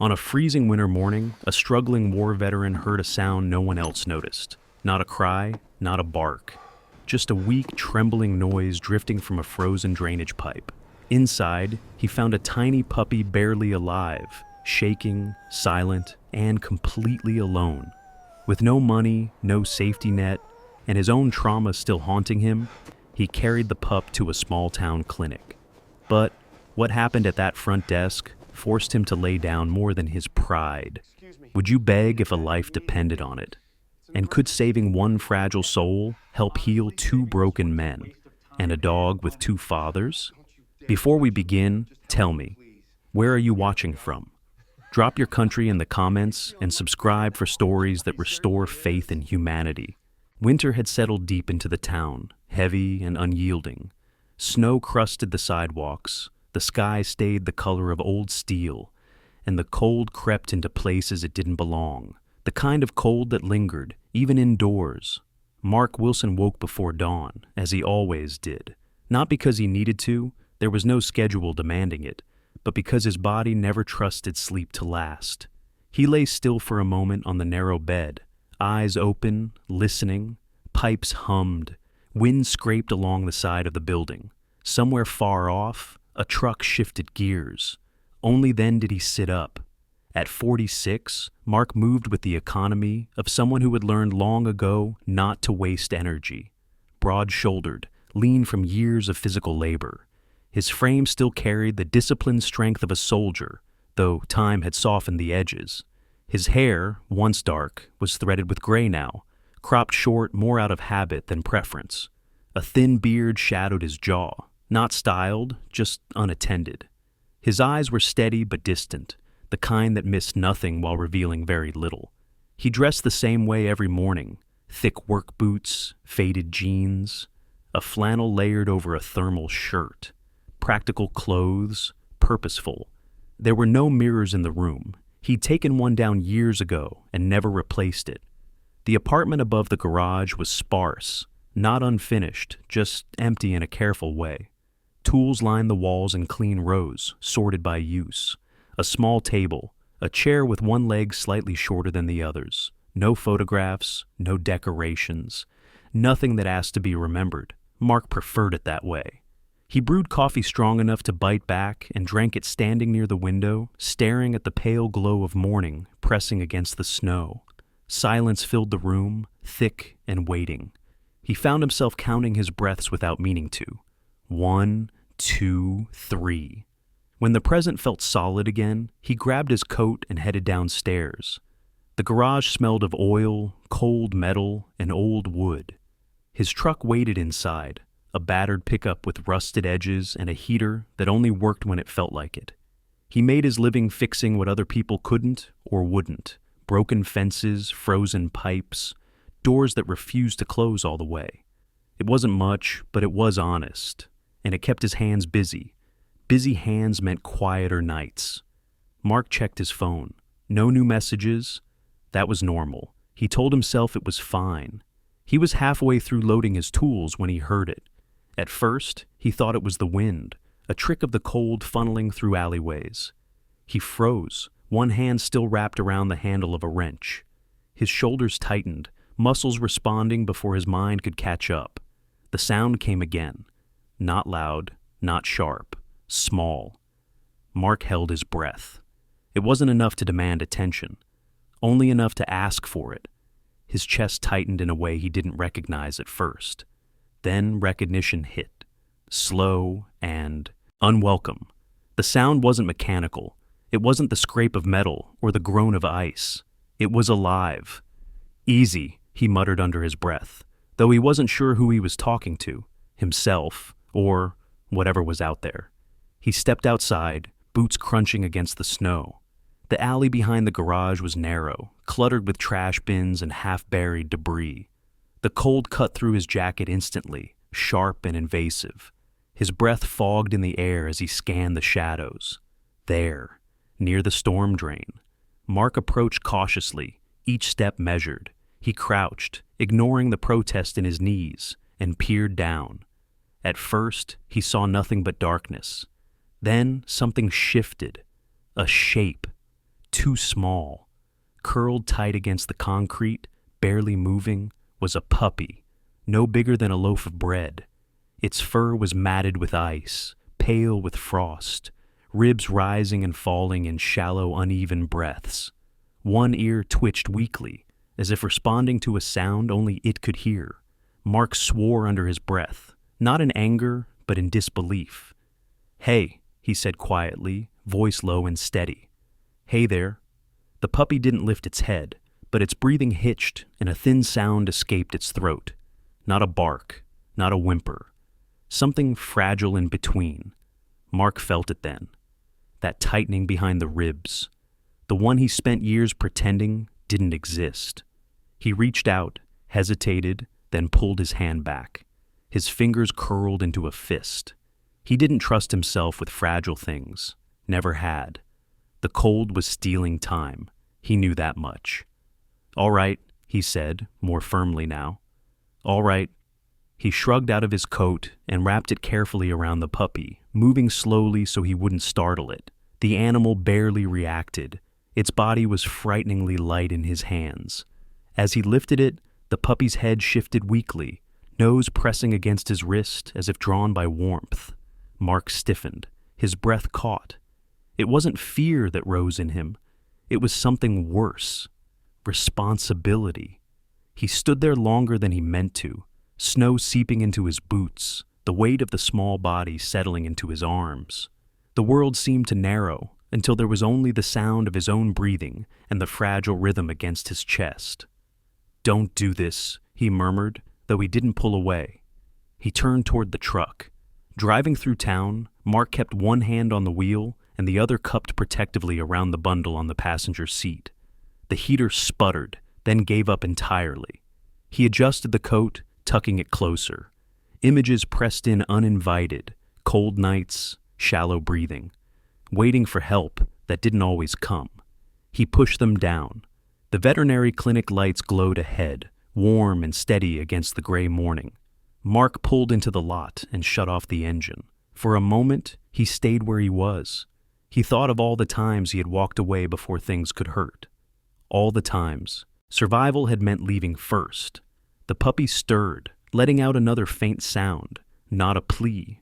On a freezing winter morning, a struggling war veteran heard a sound no one else noticed. Not a cry, not a bark. Just a weak, trembling noise drifting from a frozen drainage pipe. Inside, he found a tiny puppy barely alive, shaking, silent, and completely alone. With no money, no safety net, and his own trauma still haunting him, he carried the pup to a small-town clinic. But what happened at that front desk forced him to lay down more than his pride. Would you beg if a life depended on it? And could saving one fragile soul help heal two broken men and a dog with two fathers? Before we begin, tell me, where are you watching from? Drop your country in the comments and subscribe for stories that restore faith in humanity. Winter had settled deep into the town, heavy and unyielding. Snow crusted the sidewalks, the sky stayed the color of old steel, and the cold crept into places it didn't belong. The kind of cold that lingered, even indoors. Mark Wilson woke before dawn, as he always did. Not because he needed to, there was no schedule demanding it, but because his body never trusted sleep to last. He lay still for a moment on the narrow bed, eyes open, listening. Pipes hummed. Wind scraped along the side of the building. Somewhere far off, a truck shifted gears. Only then did he sit up. At 46, Mark moved with the economy of someone who had learned long ago not to waste energy. Broad-shouldered, lean from years of physical labor. His frame still carried the disciplined strength of a soldier, though time had softened the edges. His hair, once dark, was threaded with gray now, cropped short more out of habit than preference. A thin beard shadowed his jaw, not styled, just unattended. His eyes were steady but distant, the kind that missed nothing while revealing very little. He dressed the same way every morning, thick work boots, faded jeans, a flannel layered over a thermal shirt. Practical clothes, purposeful. There were no mirrors in the room. He'd taken one down years ago and never replaced it. The apartment above the garage was sparse, not unfinished, just empty in a careful way. Tools lined the walls in clean rows, sorted by use. A small table, a chair with one leg slightly shorter than the others. No photographs, no decorations, nothing that asked to be remembered. Mark preferred it that way. He brewed coffee strong enough to bite back and drank it standing near the window, staring at the pale glow of morning pressing against the snow. Silence filled the room, thick and waiting. He found himself counting his breaths without meaning to. 1, 2, 3. When the present felt solid again, he grabbed his coat and headed downstairs. The garage smelled of oil, cold metal, and old wood. His truck waited inside, a battered pickup with rusted edges and a heater that only worked when it felt like it. He made his living fixing what other people couldn't or wouldn't. Broken fences, frozen pipes, doors that refused to close all the way. It wasn't much, but it was honest, and it kept his hands busy. Busy hands meant quieter nights. Mark checked his phone. No new messages. That was normal. He told himself it was fine. He was halfway through loading his tools when he heard it. At first, he thought it was the wind, a trick of the cold funneling through alleyways. He froze, one hand still wrapped around the handle of a wrench. His shoulders tightened, muscles responding before his mind could catch up. The sound came again. Not loud, not sharp, small. Mark held his breath. It wasn't enough to demand attention, only enough to ask for it. His chest tightened in a way he didn't recognize at first. Then recognition hit, slow and unwelcome. The sound wasn't mechanical. It wasn't the scrape of metal or the groan of ice. It was alive. Easy, he muttered under his breath, though he wasn't sure who he was talking to, himself or whatever was out there. He stepped outside, boots crunching against the snow. The alley behind the garage was narrow, cluttered with trash bins and half-buried debris. The cold cut through his jacket instantly, sharp and invasive. His breath fogged in the air as he scanned the shadows. There, near the storm drain. Mark approached cautiously, each step measured. He crouched, ignoring the protest in his knees, and peered down. At first, he saw nothing but darkness. Then something shifted. A shape. too small. Curled tight against the concrete, barely moving, was a puppy, no bigger than a loaf of bread. Its fur was matted with ice, pale with frost, ribs rising and falling in shallow, uneven breaths. One ear twitched weakly, as if responding to a sound only it could hear. Mark swore under his breath, not in anger, but in disbelief. "Hey," he said quietly, voice low and steady. "Hey there." The puppy didn't lift its head, but its breathing hitched and a thin sound escaped its throat. Not a bark, not a whimper. Something fragile in between. Mark felt it then. That tightening behind the ribs. The one he spent years pretending didn't exist. He reached out, hesitated, then pulled his hand back. His fingers curled into a fist. He didn't trust himself with fragile things. Never had. The cold was stealing time. He knew that much. "All right," he said, more firmly now. "All right." He shrugged out of his coat and wrapped it carefully around the puppy, moving slowly so he wouldn't startle it. The animal barely reacted. Its body was frighteningly light in his hands. As he lifted it, the puppy's head shifted weakly, nose pressing against his wrist as if drawn by warmth. Mark stiffened. His breath caught. It wasn't fear that rose in him. It was something worse. Responsibility. He stood there longer than he meant to, snow seeping into his boots, the weight of the small body settling into his arms. The world seemed to narrow until there was only the sound of his own breathing and the fragile rhythm against his chest. "Don't do this," he murmured, though he didn't pull away. He turned toward the truck. Driving through town, Mark kept one hand on the wheel and the other cupped protectively around the bundle on the passenger seat. The heater sputtered, then gave up entirely. He adjusted the coat, tucking it closer. Images pressed in uninvited, cold nights, shallow breathing, waiting for help that didn't always come. He pushed them down. The veterinary clinic lights glowed ahead, warm and steady against the gray morning. Mark pulled into the lot and shut off the engine. For a moment, he stayed where he was. He thought of all the times he had walked away before things could hurt. All the times. Survival had meant leaving first. The puppy stirred, letting out another faint sound, not a plea,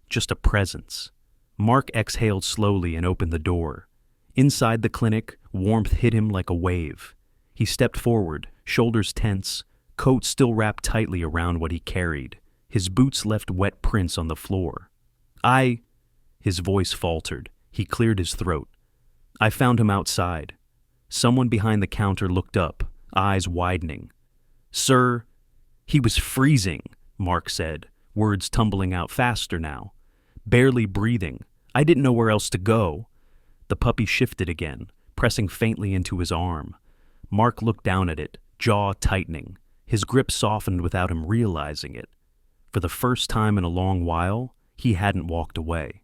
just a presence. Mark exhaled slowly and opened the door. Inside the clinic, warmth hit him like a wave. He stepped forward, shoulders tense, coat still wrapped tightly around what he carried. His boots left wet prints on the floor. His voice faltered. He cleared his throat. "I found him outside." Someone behind the counter looked up, eyes widening. "Sir," "He was freezing," Mark said, words tumbling out faster now. "Barely breathing. I didn't know where else to go." The puppy shifted again, pressing faintly into his arm. Mark looked down at it, jaw tightening. His grip softened without him realizing it. For the first time in a long while, he hadn't walked away.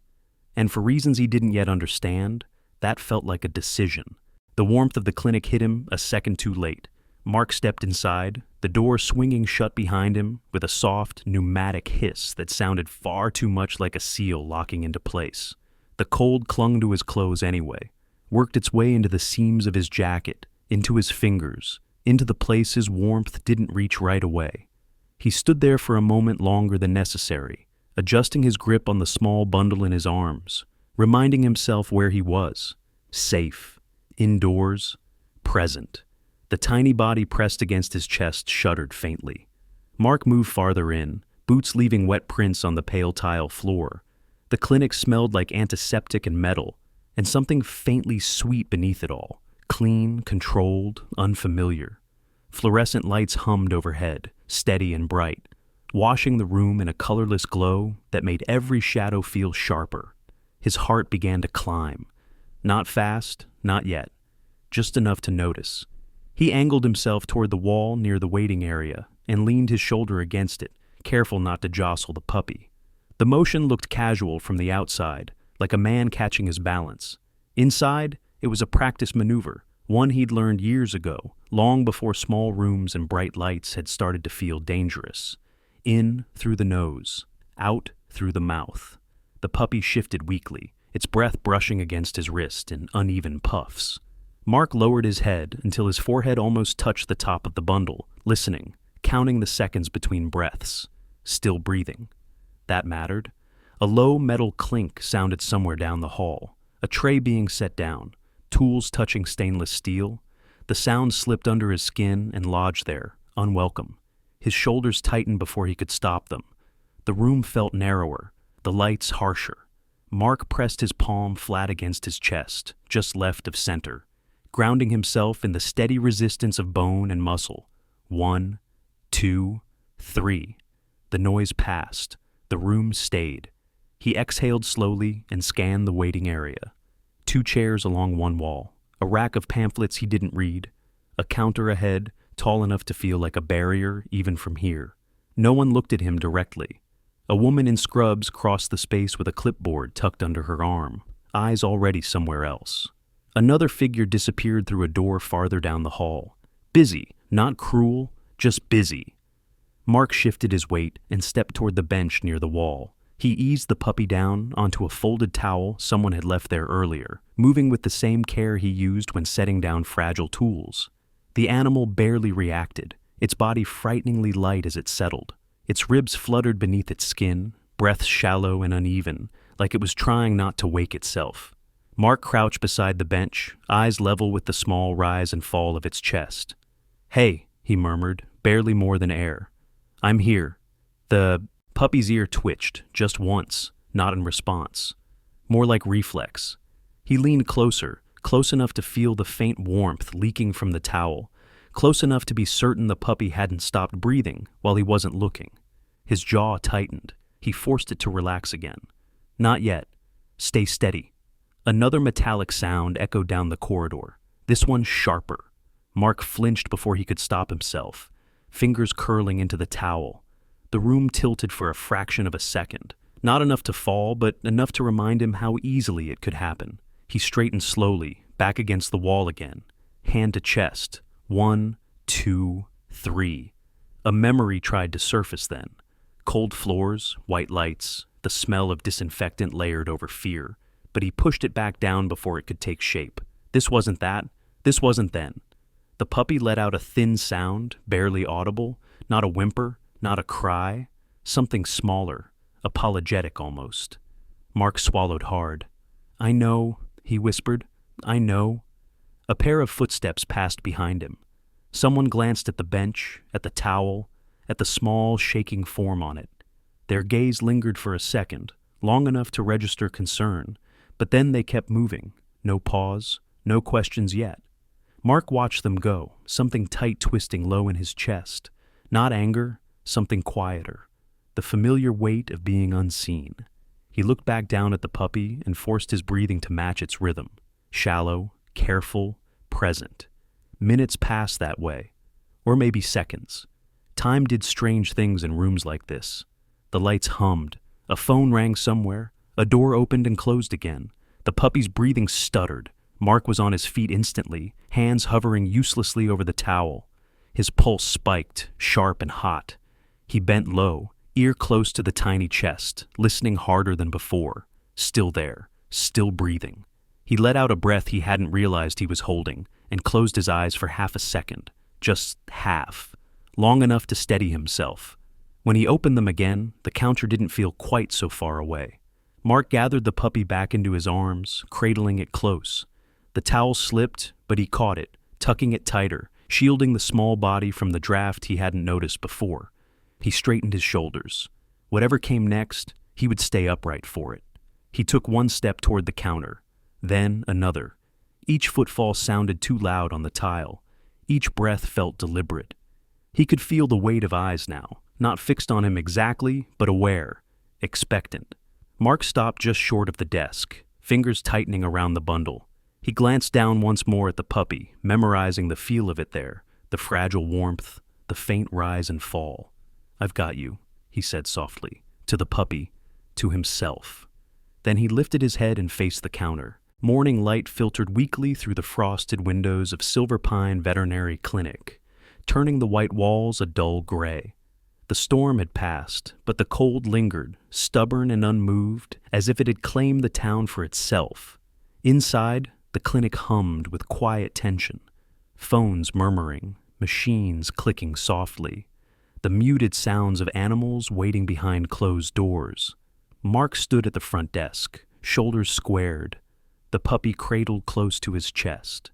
And for reasons he didn't yet understand, that felt like a decision. The warmth of the clinic hit him a second too late. Mark stepped inside, the door swinging shut behind him with a soft, pneumatic hiss that sounded far too much like a seal locking into place. The cold clung to his clothes anyway, worked its way into the seams of his jacket, into his fingers, into the places warmth didn't reach right away. He stood there for a moment longer than necessary, adjusting his grip on the small bundle in his arms, reminding himself where he was. Safe, indoors, present. The tiny body pressed against his chest shuddered faintly. Mark moved farther in, boots leaving wet prints on the pale tile floor. The clinic smelled like antiseptic and metal, and something faintly sweet beneath it all, clean, controlled, unfamiliar. Fluorescent lights hummed overhead, steady and bright, washing the room in a colorless glow that made every shadow feel sharper. His heart began to climb. Not fast, not yet, just enough to notice. He angled himself toward the wall near the waiting area and leaned his shoulder against it, careful not to jostle the puppy. The motion looked casual from the outside, like a man catching his balance. Inside, it was a practice maneuver, one he'd learned years ago, long before small rooms and bright lights had started to feel dangerous. In through the nose, out through the mouth. The puppy shifted weakly, its breath brushing against his wrist in uneven puffs. Mark lowered his head until his forehead almost touched the top of the bundle, listening, counting the seconds between breaths. Still breathing. That mattered. A low metal clink sounded somewhere down the hall, a tray being set down, tools touching stainless steel. The sound slipped under his skin and lodged there, unwelcome. His shoulders tightened before he could stop them. The room felt narrower, the lights harsher. Mark pressed his palm flat against his chest, just left of center, grounding himself in the steady resistance of bone and muscle. 1, 2, 3. The noise passed. The room stayed. He exhaled slowly and scanned the waiting area. 2 chairs along one wall, a rack of pamphlets he didn't read, a counter ahead, tall enough to feel like a barrier even from here. No one looked at him directly. A woman in scrubs crossed the space with a clipboard tucked under her arm, eyes already somewhere else. Another figure disappeared through a door farther down the hall. Busy, not cruel, just busy. Mark shifted his weight and stepped toward the bench near the wall. He eased the puppy down onto a folded towel someone had left there earlier, moving with the same care he used when setting down fragile tools. The animal barely reacted, its body frighteningly light as it settled. Its ribs fluttered beneath its skin, breath shallow and uneven, like it was trying not to wake itself. Mark crouched beside the bench, eyes level with the small rise and fall of its chest. "Hey," he murmured, barely more than air. "I'm here." The puppy's ear twitched, just once, not in response. More like reflex. He leaned closer, close enough to feel the faint warmth leaking from the towel, close enough to be certain the puppy hadn't stopped breathing while he wasn't looking. His jaw tightened. He forced it to relax again. "Not yet. Stay steady." Another metallic sound echoed down the corridor, this one sharper. Mark flinched before he could stop himself, fingers curling into the towel. The room tilted for a fraction of a second, not enough to fall, but enough to remind him how easily it could happen. He straightened slowly, back against the wall again, hand to chest. 1, 2, 3. A memory tried to surface then. Cold floors, white lights, the smell of disinfectant layered over fear, but he pushed it back down before it could take shape. This wasn't that. This wasn't then. The puppy let out a thin sound, barely audible, not a whimper, not a cry, something smaller, apologetic almost. Mark swallowed hard. "I know," he whispered. "I know." A pair of footsteps passed behind him. Someone glanced at the bench, at the towel, at the small, shaking form on it. Their gaze lingered for a second, long enough to register concern, but then they kept moving. No pause, no questions yet. Mark watched them go, something tight twisting low in his chest. Not anger, something quieter. The familiar weight of being unseen. He looked back down at the puppy and forced his breathing to match its rhythm. Shallow, careful, present. Minutes passed that way, or maybe seconds. Time did strange things in rooms like this. The lights hummed, a phone rang somewhere, a door opened and closed again. The puppy's breathing stuttered. Mark was on his feet instantly, hands hovering uselessly over the towel. His pulse spiked, sharp and hot. He bent low, ear close to the tiny chest, listening harder than before. Still there, still breathing. He let out a breath he hadn't realized he was holding, and closed his eyes for half a second, just half, long enough to steady himself. When he opened them again, the counter didn't feel quite so far away. Mark gathered the puppy back into his arms, cradling it close. The towel slipped, but he caught it, tucking it tighter, shielding the small body from the draft he hadn't noticed before. He straightened his shoulders. Whatever came next, he would stay upright for it. He took one step toward the counter, then another. Each footfall sounded too loud on the tile. Each breath felt deliberate. He could feel the weight of eyes now, not fixed on him exactly, but aware, expectant. Mark stopped just short of the desk, fingers tightening around the bundle. He glanced down once more at the puppy, memorizing the feel of it there, the fragile warmth, the faint rise and fall. "I've got you," he said softly, to the puppy, to himself. Then he lifted his head and faced the counter. Morning light filtered weakly through the frosted windows of Silver Pine Veterinary Clinic, turning the white walls a dull gray. The storm had passed, but the cold lingered, stubborn and unmoved, as if it had claimed the town for itself. Inside, The clinic hummed with quiet tension, phones murmuring, machines clicking softly, the muted sounds of animals waiting behind closed doors. Mark stood at the front desk, shoulders squared, the puppy cradled close to his chest.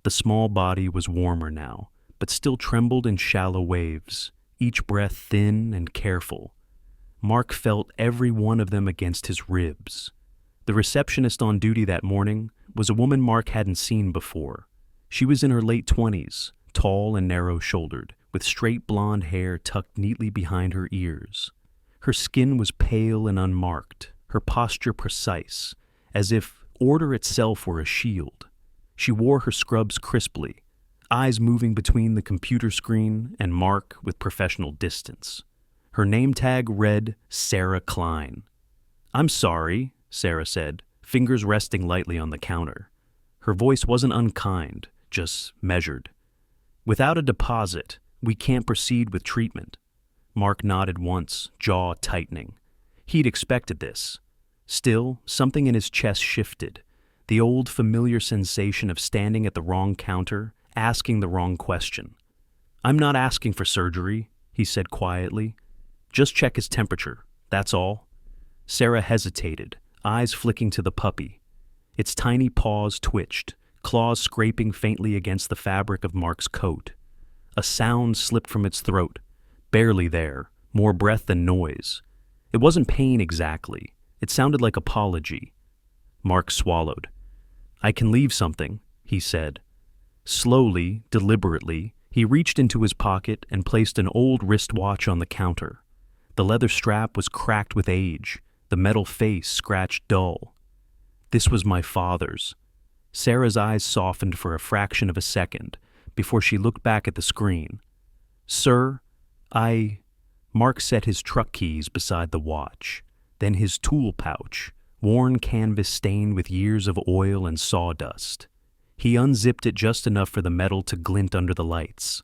The small body was warmer now, but still trembled in shallow waves, each breath thin and careful. Mark felt every one of them against his ribs. The receptionist on duty that morning was a woman Mark hadn't seen before. She was in her late 20s, tall and narrow-shouldered, with straight blonde hair tucked neatly behind her ears. Her skin was pale and unmarked, her posture precise, as if order itself were a shield. She wore her scrubs crisply, eyes moving between the computer screen and Mark with professional distance. Her name tag read Sarah Klein. "I'm sorry," Sarah said, fingers resting lightly on the counter. Her voice wasn't unkind, just measured. "Without a deposit, we can't proceed with treatment." Mark nodded once, jaw tightening. He'd expected this. Still, something in his chest shifted, the old familiar sensation of standing at the wrong counter, asking the wrong question. "I'm not asking for surgery," he said quietly. "Just check his temperature, that's all." Sarah hesitated, eyes flicking to the puppy. Its tiny paws twitched, claws scraping faintly against the fabric of Mark's coat. A sound slipped from its throat, barely there, more breath than noise. It wasn't pain exactly. It sounded like apology. Mark swallowed. "I can leave something," he said. Slowly, deliberately, he reached into his pocket and placed an old wristwatch on the counter. The leather strap was cracked with age, the metal face scratched dull. "This was my father's." Sarah's eyes softened for a fraction of a second before she looked back at the screen. "Sir, Mark set his truck keys beside the watch, then his tool pouch, worn canvas stained with years of oil and sawdust. He unzipped it just enough for the metal to glint under the lights.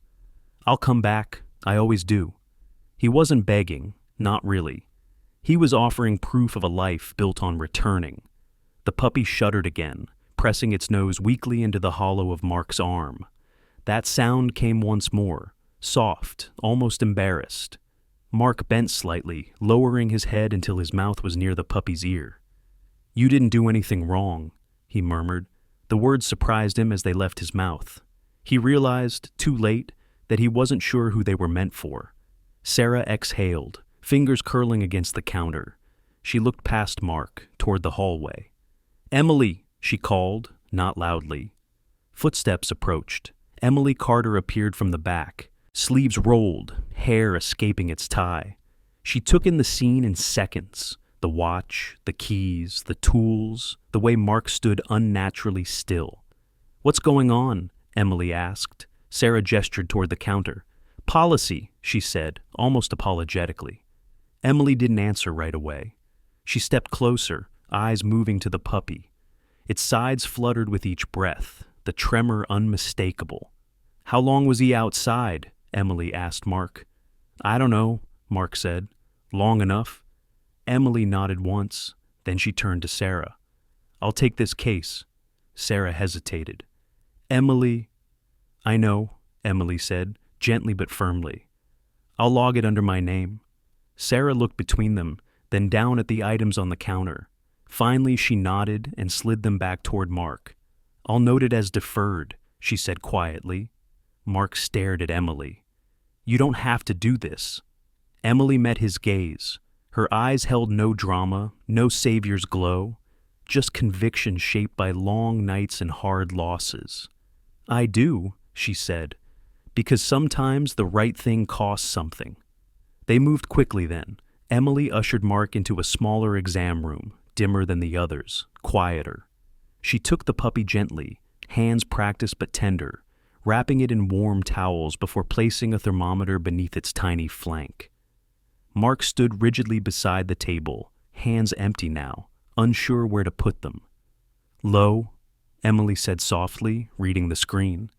"I'll come back, I always do." He wasn't begging, not really. He was offering proof of a life built on returning. The puppy shuddered again, pressing its nose weakly into the hollow of Mark's arm. That sound came once more, soft, almost embarrassed. Mark bent slightly, lowering his head until his mouth was near the puppy's ear. "You didn't do anything wrong," he murmured. The words surprised him as they left his mouth. He realized, too late, that he wasn't sure who they were meant for. Sarah exhaled, fingers curling against the counter. She looked past Mark, toward the hallway. "Emily," she called, not loudly. Footsteps approached. Emily Carter appeared from the back, sleeves rolled, hair escaping its tie. She took in the scene in seconds. The watch, the keys, the tools, the way Mark stood unnaturally still. "What's going on?" Emily asked. Sarah gestured toward the counter. "Policy," she said, almost apologetically. Emily didn't answer right away. She stepped closer, eyes moving to the puppy. Its sides fluttered with each breath, the tremor unmistakable. "How long was he outside?" Emily asked Mark. "I don't know," Mark said. "Long enough." Emily nodded once, then she turned to Sarah. "I'll take this case." Sarah hesitated. "Emily—" "I know," Emily said, gently but firmly. "I'll log it under my name." Sarah looked between them, then down at the items on the counter. Finally, she nodded and slid them back toward Mark. "I'll note it as deferred," she said quietly. Mark stared at Emily. "You don't have to do this." Emily met his gaze. Her eyes held no drama, no savior's glow, just conviction shaped by long nights and hard losses. "I do," she said, "because sometimes the right thing costs something." They moved quickly then. Emily ushered Mark into a smaller exam room, dimmer than the others, quieter. She took the puppy gently, hands practiced but tender, wrapping it in warm towels before placing a thermometer beneath its tiny flank. Mark stood rigidly beside the table, hands empty now, unsure where to put them. "Low," Emily said softly, reading the screen.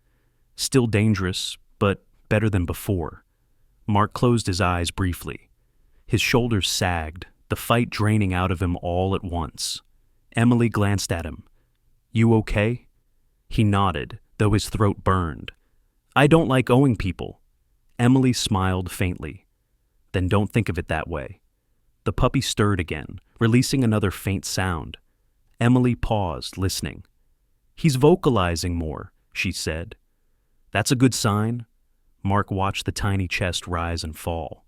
"Still dangerous, but better than before." Mark closed his eyes briefly. His shoulders sagged, the fight draining out of him all at once. Emily glanced at him. "You okay?" He nodded, though his throat burned. I don't like owing people. Emily smiled faintly. Then don't think of it that way. The puppy stirred again, releasing another faint sound. Emily paused, listening. He's vocalizing more, she said. That's a good sign. Mark watched the tiny chest rise and fall.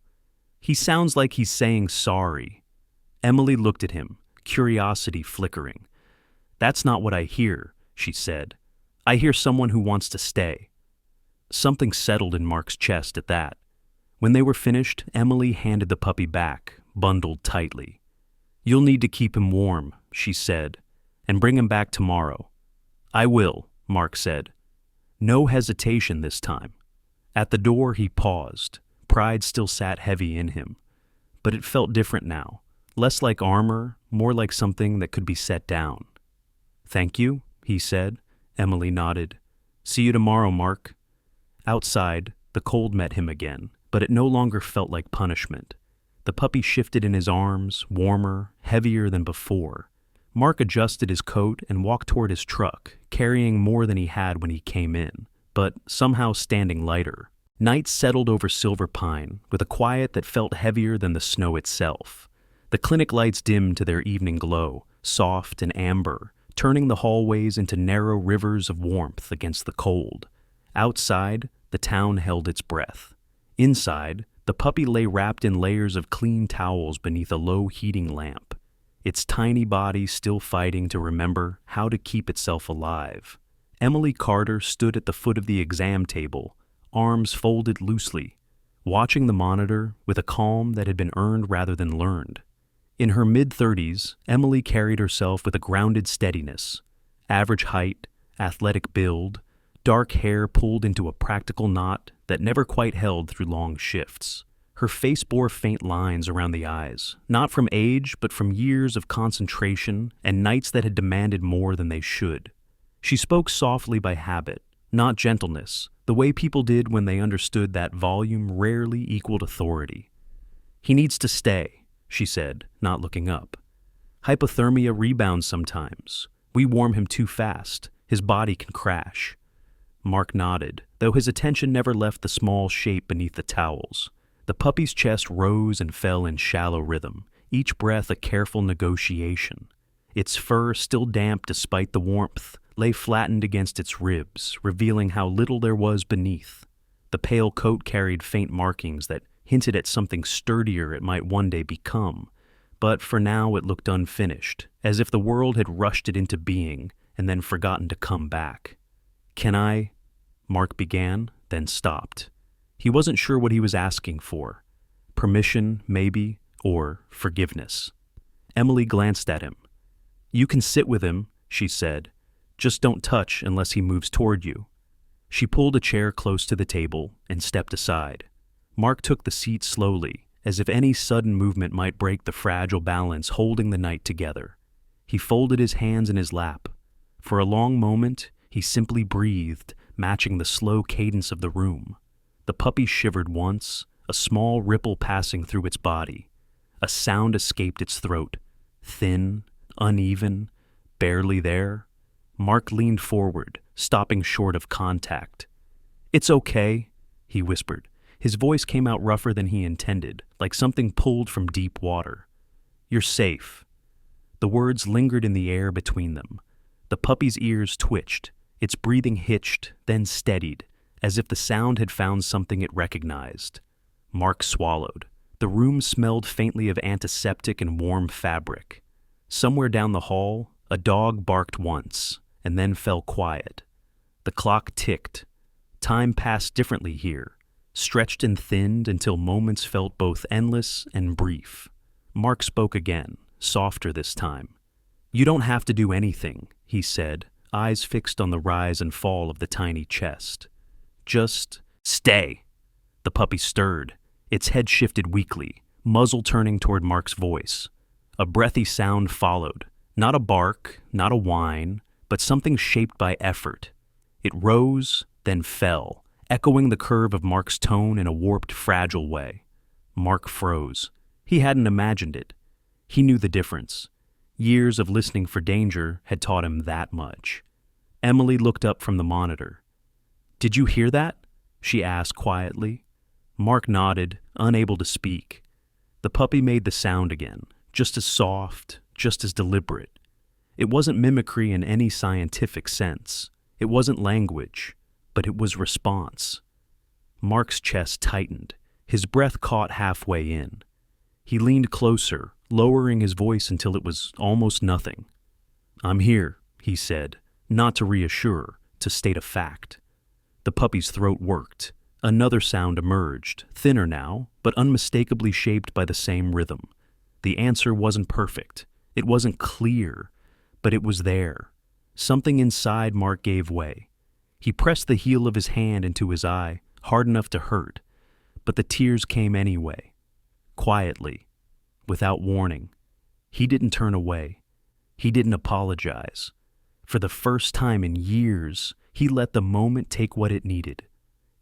He sounds like he's saying sorry. Emily looked at him, curiosity flickering. That's not what I hear, she said. I hear someone who wants to stay. Something settled in Mark's chest at that. When they were finished, Emily handed the puppy back, bundled tightly. You'll need to keep him warm, she said, and bring him back tomorrow. I will, Mark said. No hesitation this time. At the door he paused. Pride still sat heavy in him. But it felt different now. Less like armor, more like something that could be set down. Thank you, he said. Emily nodded. See you tomorrow, Mark. Outside, the cold met him again, but it no longer felt like punishment. The puppy shifted in his arms, warmer, heavier than before. Mark adjusted his coat and walked toward his truck, carrying more than he had when he came in, but somehow standing lighter. Night settled over Silver Pine, with a quiet that felt heavier than the snow itself. The clinic lights dimmed to their evening glow, soft and amber, turning the hallways into narrow rivers of warmth against the cold. Outside, the town held its breath. Inside, the puppy lay wrapped in layers of clean towels beneath a low heating lamp, its tiny body still fighting to remember how to keep itself alive. Emily Carter stood at the foot of the exam table, arms folded loosely, watching the monitor with a calm that had been earned rather than learned. In her mid-30s, Emily carried herself with a grounded steadiness. Average height, athletic build, dark hair pulled into a practical knot that never quite held through long shifts. Her face bore faint lines around the eyes, not from age but from years of concentration and nights that had demanded more than they should. She spoke softly by habit, not gentleness, the way people did when they understood that volume rarely equaled authority. He needs to stay, she said, not looking up. Hypothermia rebounds sometimes. We warm him too fast. His body can crash. Mark nodded, though his attention never left the small shape beneath the towels. The puppy's chest rose and fell in shallow rhythm, each breath a careful negotiation. Its fur, still damp despite the warmth, lay flattened against its ribs, revealing how little there was beneath. The pale coat carried faint markings that hinted at something sturdier it might one day become, but for now it looked unfinished, as if the world had rushed it into being and then forgotten to come back. Can I? Mark began, then stopped. He wasn't sure what he was asking for. Permission, maybe, or forgiveness. Emily glanced at him. You can sit with him, she said. Just don't touch unless he moves toward you. She pulled a chair close to the table and stepped aside. Mark took the seat slowly, as if any sudden movement might break the fragile balance holding the night together. He folded his hands in his lap. For a long moment, he simply breathed, matching the slow cadence of the room. The puppy shivered once, a small ripple passing through its body. A sound escaped its throat, thin, uneven, barely there. Mark leaned forward, stopping short of contact. It's okay, he whispered. His voice came out rougher than he intended, like something pulled from deep water. You're safe. The words lingered in the air between them. The puppy's ears twitched, its breathing hitched, then steadied, as if the sound had found something it recognized. Mark swallowed. The room smelled faintly of antiseptic and warm fabric. Somewhere down the hall, a dog barked once, and then fell quiet. The clock ticked. Time passed differently here, stretched and thinned until moments felt both endless and brief. Mark spoke again, softer this time. You don't have to do anything, he said, eyes fixed on the rise and fall of the tiny chest. Just stay. The puppy stirred. Its head shifted weakly, muzzle turning toward Mark's voice. A breathy sound followed. Not a bark, not a whine, but something shaped by effort. It rose, then fell, echoing the curve of Mark's tone in a warped, fragile way. Mark froze. He hadn't imagined it. He knew the difference. Years of listening for danger had taught him that much. Emily looked up from the monitor. "Did you hear that?" she asked quietly. Mark nodded, unable to speak. The puppy made the sound again, just as soft, just as deliberate. It wasn't mimicry in any scientific sense. It wasn't language, but it was response. Mark's chest tightened. His breath caught halfway in. He leaned closer, lowering his voice until it was almost nothing. "I'm here," he said, not to reassure, to state a fact. The puppy's throat worked. Another sound emerged, thinner now, but unmistakably shaped by the same rhythm. The answer wasn't perfect. It wasn't clear, but it was there. Something inside Mark gave way. He pressed the heel of his hand into his eye, hard enough to hurt, but the tears came anyway. Quietly, without warning. He didn't turn away. He didn't apologize. For the first time in years, he let the moment take what it needed.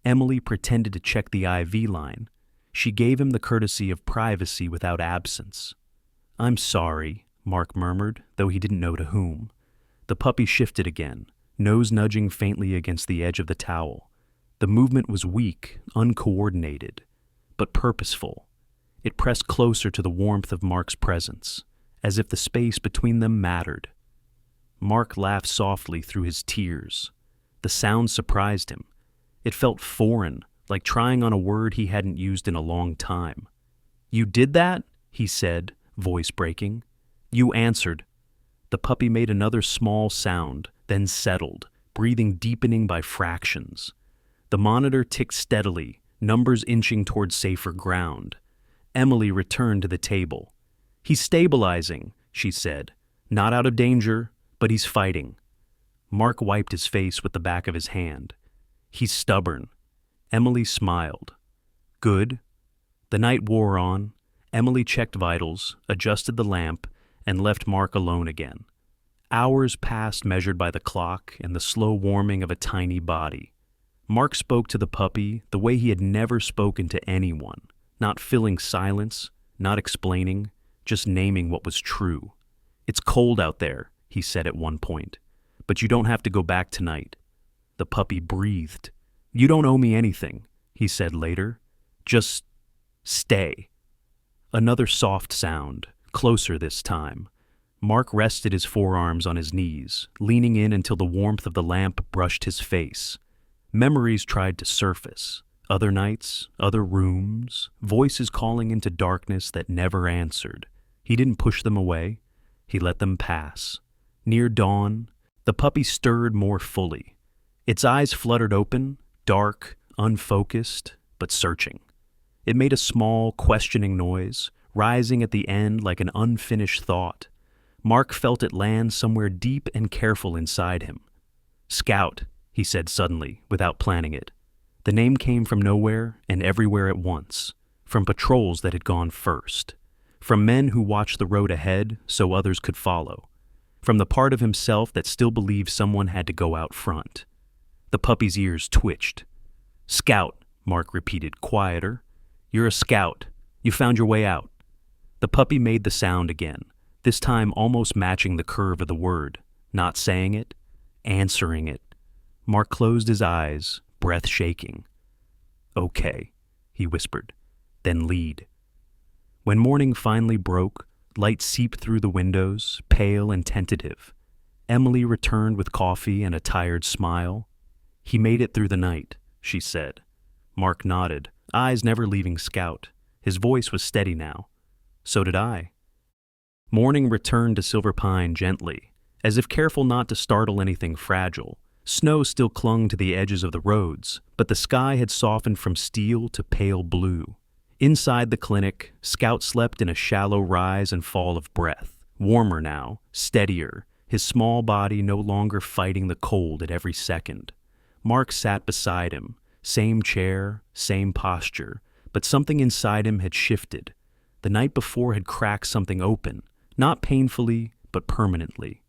Emily pretended to check the IV line. She gave him the courtesy of privacy without absence. "I'm sorry," Mark murmured, though he didn't know to whom. The puppy shifted again, nose nudging faintly against the edge of the towel. The movement was weak, uncoordinated, but purposeful. It pressed closer to the warmth of Mark's presence, as if the space between them mattered. Mark laughed softly through his tears. The sound surprised him. It felt foreign, like trying on a word he hadn't used in a long time. "You did that?" he said, voice breaking. "You answered." The puppy made another small sound, then settled, breathing deepening by fractions. The monitor ticked steadily, numbers inching toward safer ground. Emily returned to the table. "He's stabilizing," she said. "Not out of danger, but he's fighting." Mark wiped his face with the back of his hand. "He's stubborn." Emily smiled. "Good." The night wore on. Emily checked vitals, adjusted the lamp, and left Mark alone again. Hours passed measured by the clock and the slow warming of a tiny body. Mark spoke to the puppy the way he had never spoken to anyone, not filling silence, not explaining, just naming what was true. "It's cold out there," he said at one point, "but you don't have to go back tonight." The puppy breathed. "You don't owe me anything," he said later. "Just stay." Another soft sound, closer this time. Mark rested his forearms on his knees, leaning in until the warmth of the lamp brushed his face. Memories tried to surface. Other nights, other rooms, voices calling into darkness that never answered. He didn't push them away. He let them pass. Near dawn, the puppy stirred more fully. Its eyes fluttered open, dark, unfocused, but searching. It made a small, questioning noise, rising at the end like an unfinished thought. Mark felt it land somewhere deep and careful inside him. "Scout," he said suddenly, without planning it. The name came from nowhere and everywhere at once, from patrols that had gone first, from men who watched the road ahead so others could follow, from the part of himself that still believed someone had to go out front. The puppy's ears twitched. "Scout," Mark repeated, quieter. "You're a scout. You found your way out." The puppy made the sound again, this time almost matching the curve of the word, not saying it, answering it. Mark closed his eyes, breath shaking. "Okay," he whispered, "then lead." When morning finally broke, light seeped through the windows, pale and tentative. Emily returned with coffee and a tired smile. "He made it through the night," she said. Mark nodded, eyes never leaving Scout. His voice was steady now. "So did I." Morning returned to Silver Pine gently, as if careful not to startle anything fragile. Snow still clung to the edges of the roads, but the sky had softened from steel to pale blue. Inside the clinic, Scout slept in a shallow rise and fall of breath, warmer now, steadier, his small body no longer fighting the cold at every second. Mark sat beside him, same chair, same posture, but something inside him had shifted. The night before had cracked something open, not painfully, but permanently.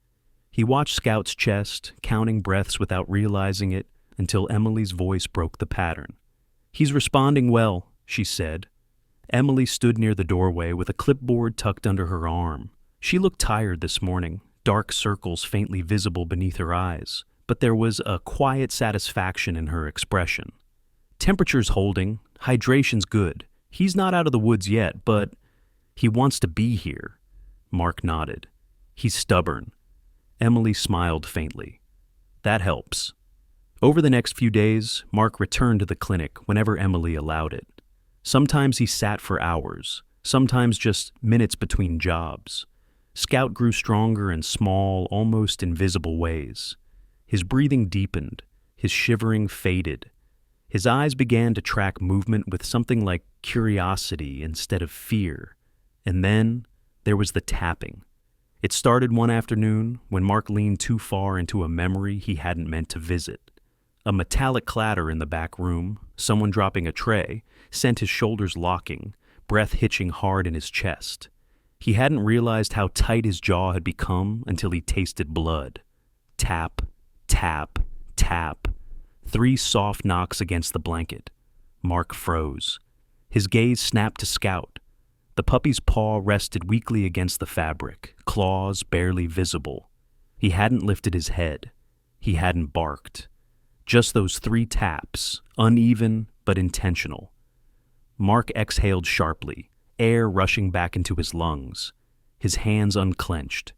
He watched Scout's chest, counting breaths without realizing it, until Emily's voice broke the pattern. "He's responding well," she said. Emily stood near the doorway with a clipboard tucked under her arm. She looked tired this morning, dark circles faintly visible beneath her eyes, but there was a quiet satisfaction in her expression. Temperature's holding, hydration's good. He's not out of the woods yet, but he wants to be here. Mark nodded. He's stubborn. Emily smiled faintly. That helps. Over the next few days, Mark returned to the clinic whenever Emily allowed it. Sometimes he sat for hours, sometimes just minutes between jobs. Scout grew stronger in small, almost invisible ways. His breathing deepened, his shivering faded. His eyes began to track movement with something like curiosity instead of fear. And then there was the tapping. It started one afternoon when Mark leaned too far into a memory he hadn't meant to visit. A metallic clatter in the back room, someone dropping a tray, sent his shoulders locking, breath hitching hard in his chest. He hadn't realized how tight his jaw had become until he tasted blood. Tap, tap, tap. 3 soft knocks against the blanket. Mark froze. His gaze snapped to Scout. The puppy's paw rested weakly against the fabric, claws barely visible. He hadn't lifted his head. He hadn't barked. Just those 3 taps, uneven but intentional. Mark exhaled sharply, air rushing back into his lungs. His hands unclenched.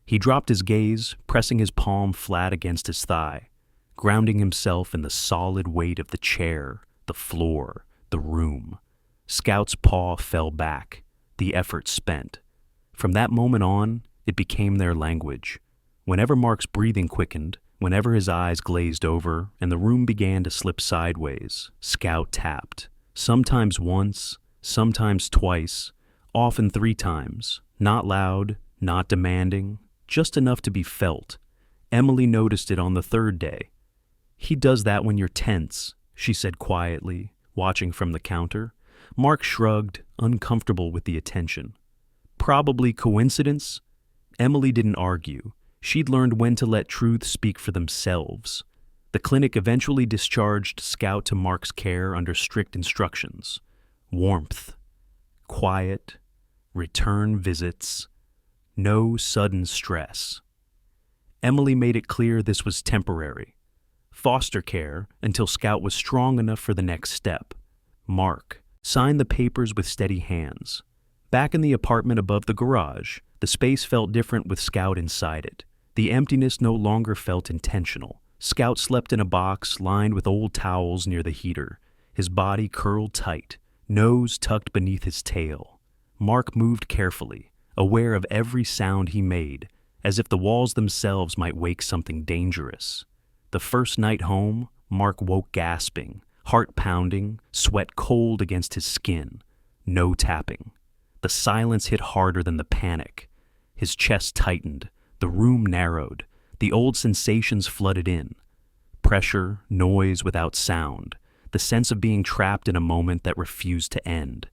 He dropped his gaze, pressing his palm flat against his thigh, grounding himself in the solid weight of the chair, the floor, the room. Scout's paw fell back, the effort spent. From that moment on, it became their language. Whenever Mark's breathing quickened, whenever his eyes glazed over and the room began to slip sideways, Scout tapped. Sometimes once, sometimes twice, often 3 times. Not loud, not demanding, just enough to be felt. Emily noticed it on the 3rd day. He does that when you're tense, she said quietly, watching from the counter. Mark shrugged, uncomfortable with the attention. Probably coincidence? Emily didn't argue. She'd learned when to let truths speak for themselves. The clinic eventually discharged Scout to Mark's care under strict instructions. Warmth, quiet, return visits, no sudden stress. Emily made it clear this was temporary. Foster care until Scout was strong enough for the next step. Mark signed the papers with steady hands. Back in the apartment above the garage, the space felt different with Scout inside it. The emptiness no longer felt intentional. Scout slept in a box lined with old towels near the heater, his body curled tight, nose tucked beneath his tail. Mark moved carefully, aware of every sound he made, as if the walls themselves might wake something dangerous. The first night home, Mark woke gasping, heart pounding, sweat cold against his skin. No tapping. The silence hit harder than the panic. His chest tightened, the room narrowed, the old sensations flooded in. Pressure, noise without sound, the sense of being trapped in a moment that refused to end.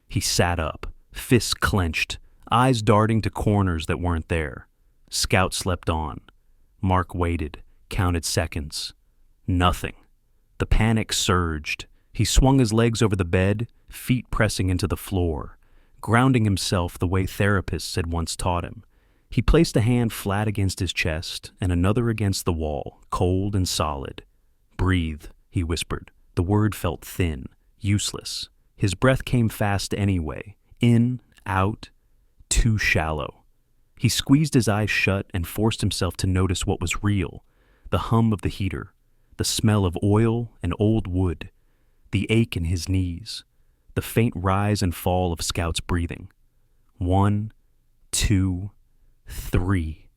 He sat up, fists clenched, eyes darting to corners that weren't there. Scout slept on. Mark waited, counted seconds. Nothing. The panic surged. He swung his legs over the bed, feet pressing into the floor, grounding himself the way therapists had once taught him. He placed a hand flat against his chest and another against the wall, cold and solid. Breathe, he whispered. The word felt thin, useless. His breath came fast anyway. In, out, too shallow. He squeezed his eyes shut and forced himself to notice what was real. The hum of the heater, the smell of oil and old wood, the ache in his knees, the faint rise and fall of Scout's breathing. 1, 2, 3.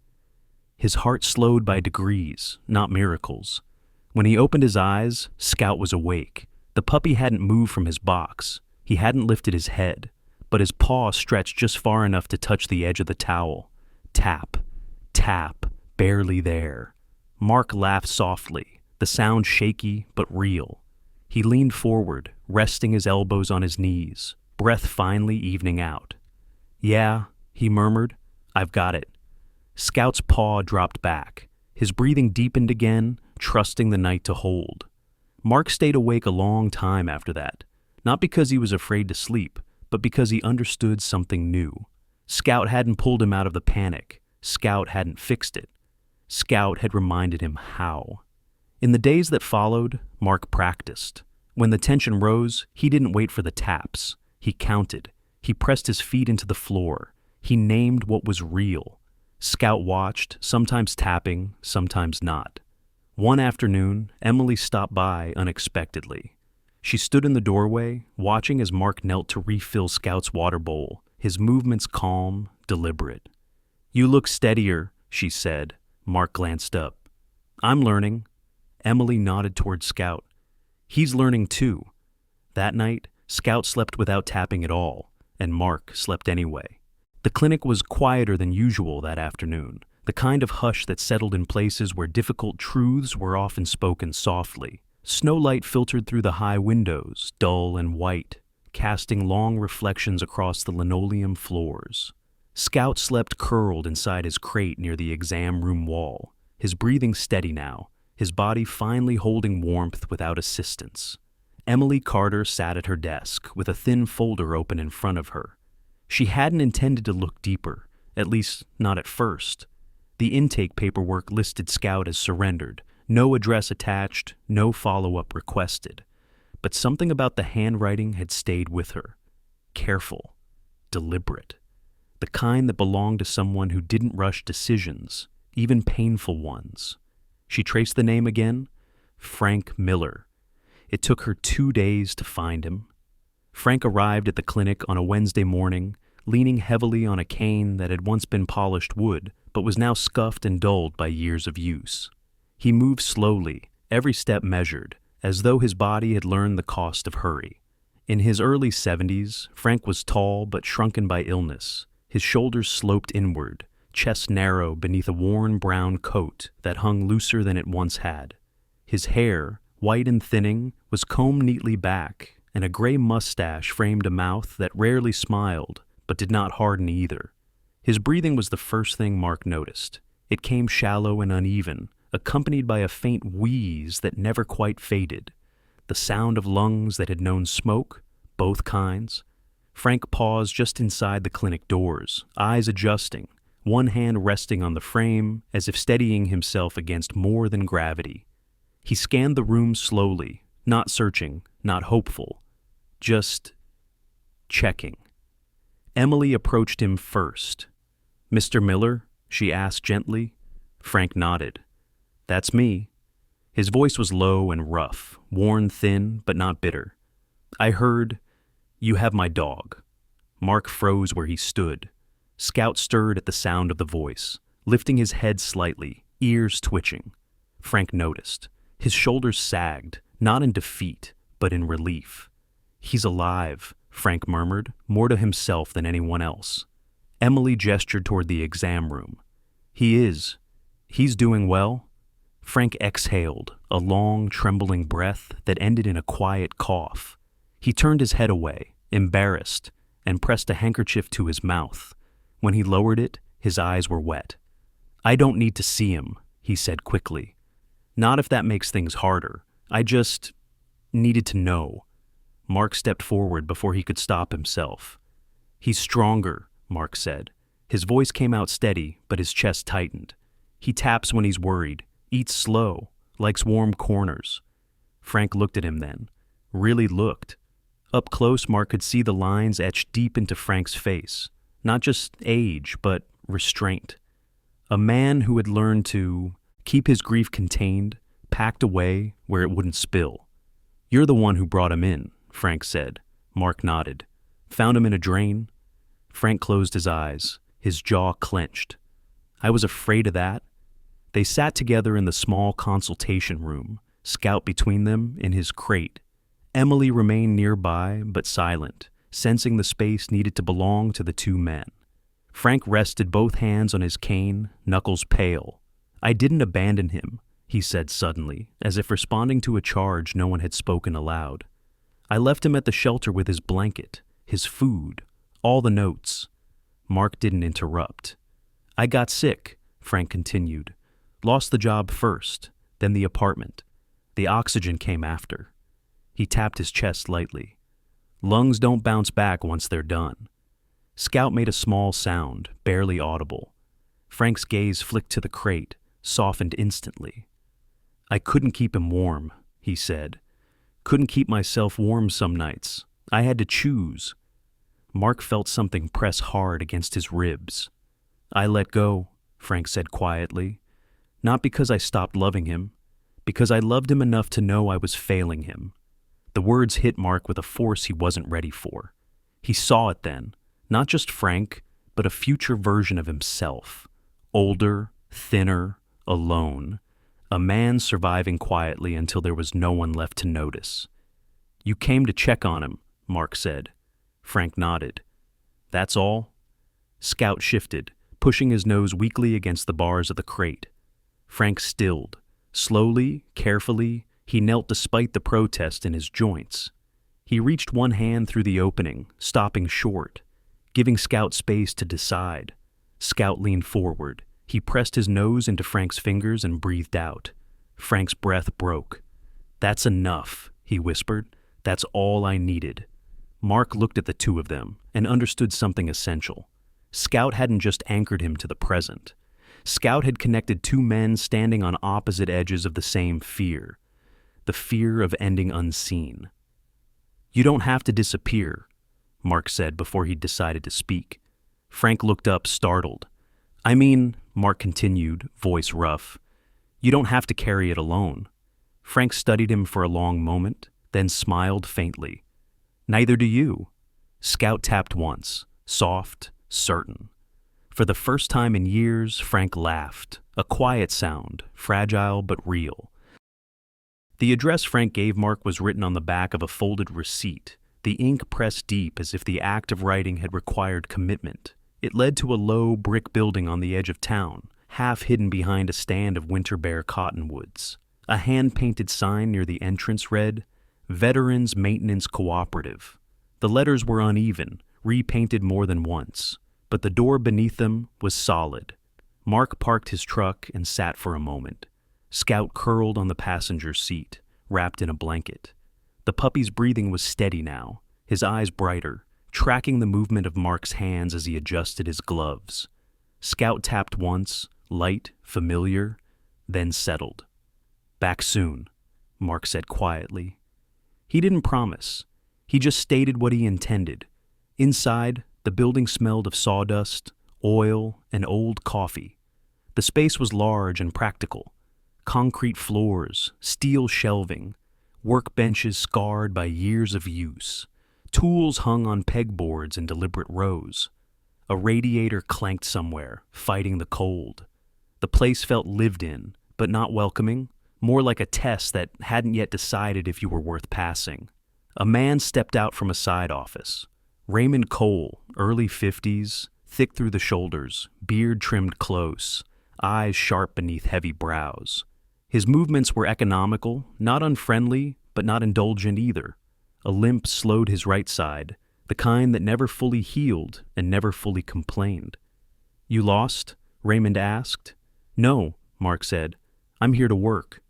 His heart slowed by degrees, not miracles. When he opened his eyes, Scout was awake. The puppy hadn't moved from his box. He hadn't lifted his head, but his paw stretched just far enough to touch the edge of the towel. Tap, tap, barely there. Mark laughed softly, the sound shaky but real. He leaned forward, resting his elbows on his knees, breath finally evening out. Yeah, he murmured, I've got it. Scout's paw dropped back. His breathing deepened again, trusting the night to hold. Mark stayed awake a long time after that, not because he was afraid to sleep, but because he understood something new. Scout hadn't pulled him out of the panic. Scout hadn't fixed it. Scout had reminded him how. In the days that followed, Mark practiced. When the tension rose, he didn't wait for the taps. He counted. He pressed his feet into the floor. He named what was real. Scout watched, sometimes tapping, sometimes not. One afternoon, Emily stopped by unexpectedly. She stood in the doorway, watching as Mark knelt to refill Scout's water bowl, his movements calm, deliberate. "You look steadier," she said. Mark glanced up. "I'm learning." Emily nodded toward Scout. "He's learning too." That night, Scout slept without tapping at all, and Mark slept anyway. The clinic was quieter than usual that afternoon, the kind of hush that settled in places where difficult truths were often spoken softly. Snowlight filtered through the high windows, dull and white, casting long reflections across the linoleum floors. Scout slept curled inside his crate near the exam room wall, his breathing steady now, his body finally holding warmth without assistance. Emily Carter sat at her desk, with a thin folder open in front of her. She hadn't intended to look deeper, at least not at first. The intake paperwork listed Scout as surrendered, no address attached, no follow-up requested. But something about the handwriting had stayed with her. Careful, deliberate. The kind that belonged to someone who didn't rush decisions, even painful ones. She traced the name again. Frank Miller. It took her 2 days to find him. Frank arrived at the clinic on a Wednesday morning, leaning heavily on a cane that had once been polished wood, but was now scuffed and dulled by years of use. He moved slowly, every step measured, as though his body had learned the cost of hurry. In his early 70s, Frank was tall but shrunken by illness. His shoulders sloped inward, chest narrow beneath a worn brown coat that hung looser than it once had. His hair, white and thinning, was combed neatly back, and a gray mustache framed a mouth that rarely smiled, but did not harden either. His breathing was the first thing Mark noticed. It came shallow and uneven, accompanied by a faint wheeze that never quite faded, the sound of lungs that had known smoke, both kinds. Frank paused just inside the clinic doors, eyes adjusting, one hand resting on the frame as if steadying himself against more than gravity. He scanned the room slowly, not searching, not hopeful, just checking. Emily approached him first. "Mr. Miller?" she asked gently. Frank nodded. "That's me." His voice was low and rough, worn thin but not bitter. "I heard, you have my dog." Mark froze where he stood. Scout stirred at the sound of the voice, lifting his head slightly, ears twitching. Frank noticed. His shoulders sagged, not in defeat, but in relief. "He's alive," Frank murmured, more to himself than anyone else. Emily gestured toward the exam room. "He is. He's doing well." Frank exhaled, a long, trembling breath that ended in a quiet cough. He turned his head away, embarrassed, and pressed a handkerchief to his mouth. When he lowered it, his eyes were wet. "I don't need to see him," he said quickly. "Not if that makes things harder. I just needed to know." Mark stepped forward before he could stop himself. "He's stronger," Mark said. His voice came out steady, but his chest tightened. "He taps when he's worried, eats slow, likes warm corners." Frank looked at him then. Really looked. Up close, Mark could see the lines etched deep into Frank's face. Not just age, but restraint. A man who had learned to keep his grief contained, packed away where it wouldn't spill. "You're the one who brought him in," Frank said. Mark nodded. "Found him in a drain?" Frank closed his eyes, his jaw clenched. "I was afraid of that." They sat together in the small consultation room, Scout between them in his crate. Emily remained nearby, but silent, sensing the space needed to belong to the two men. Frank rested both hands on his cane, knuckles pale. "I didn't abandon him," he said suddenly, as if responding to a charge no one had spoken aloud. "I left him at the shelter with his blanket, his food, all the notes." Mark didn't interrupt. "I got sick," Frank continued. "Lost the job first, then the apartment. The oxygen came after." He tapped his chest lightly. "Lungs don't bounce back once they're done." Scout made a small sound, barely audible. Frank's gaze flicked to the crate, softened instantly. "I couldn't keep him warm," he said. "Couldn't keep myself warm some nights. I had to choose." Mark felt something press hard against his ribs. "I let go," Frank said quietly. "Not because I stopped loving him, because I loved him enough to know I was failing him." The words hit Mark with a force he wasn't ready for. He saw it then, not just Frank, but a future version of himself. Older, thinner, alone. A man surviving quietly until there was no one left to notice. "You came to check on him," Mark said. Frank nodded. "That's all?" Scout shifted, pushing his nose weakly against the bars of the crate. Frank stilled. Slowly, carefully, he knelt despite the protest in his joints. He reached one hand through the opening, stopping short, giving Scout space to decide. Scout leaned forward. He pressed his nose into Frank's fingers and breathed out. Frank's breath broke. "That's enough," he whispered. "That's all I needed." Mark looked at the two of them and understood something essential. Scout hadn't just anchored him to the present. Scout had connected two men standing on opposite edges of the same fear. The fear of ending unseen. "You don't have to disappear," Mark said before he decided to speak. Frank looked up, startled. "I mean," Mark continued, voice rough, "you don't have to carry it alone." Frank studied him for a long moment, then smiled faintly. "Neither do you." Scout tapped once, soft, certain. For the first time in years, Frank laughed, a quiet sound, fragile but real. The address Frank gave Mark was written on the back of a folded receipt, the ink pressed deep as if the act of writing had required commitment. It led to a low brick building on the edge of town, half hidden behind a stand of winter bare cottonwoods. A hand-painted sign near the entrance read, "Veterans Maintenance Cooperative." The letters were uneven, repainted more than once, but the door beneath them was solid. Mark parked his truck and sat for a moment. Scout curled on the passenger seat, wrapped in a blanket. The puppy's breathing was steady now, his eyes brighter, tracking the movement of Mark's hands as he adjusted his gloves. Scout tapped once, light, familiar, then settled. "Back soon," Mark said quietly. He didn't promise. He just stated what he intended. Inside, the building smelled of sawdust, oil, and old coffee. The space was large and practical. Concrete floors, steel shelving, workbenches scarred by years of use. Tools hung on pegboards in deliberate rows. A radiator clanked somewhere, fighting the cold. The place felt lived in, but not welcoming, more like a test that hadn't yet decided if you were worth passing. A man stepped out from a side office. Raymond Cole, early 50s, thick through the shoulders, beard trimmed close, eyes sharp beneath heavy brows. His movements were economical, not unfriendly, but not indulgent either. A limp slowed his right side, the kind that never fully healed and never fully complained. "You lost?" Raymond asked. "No," Mark said. "I'm here to work."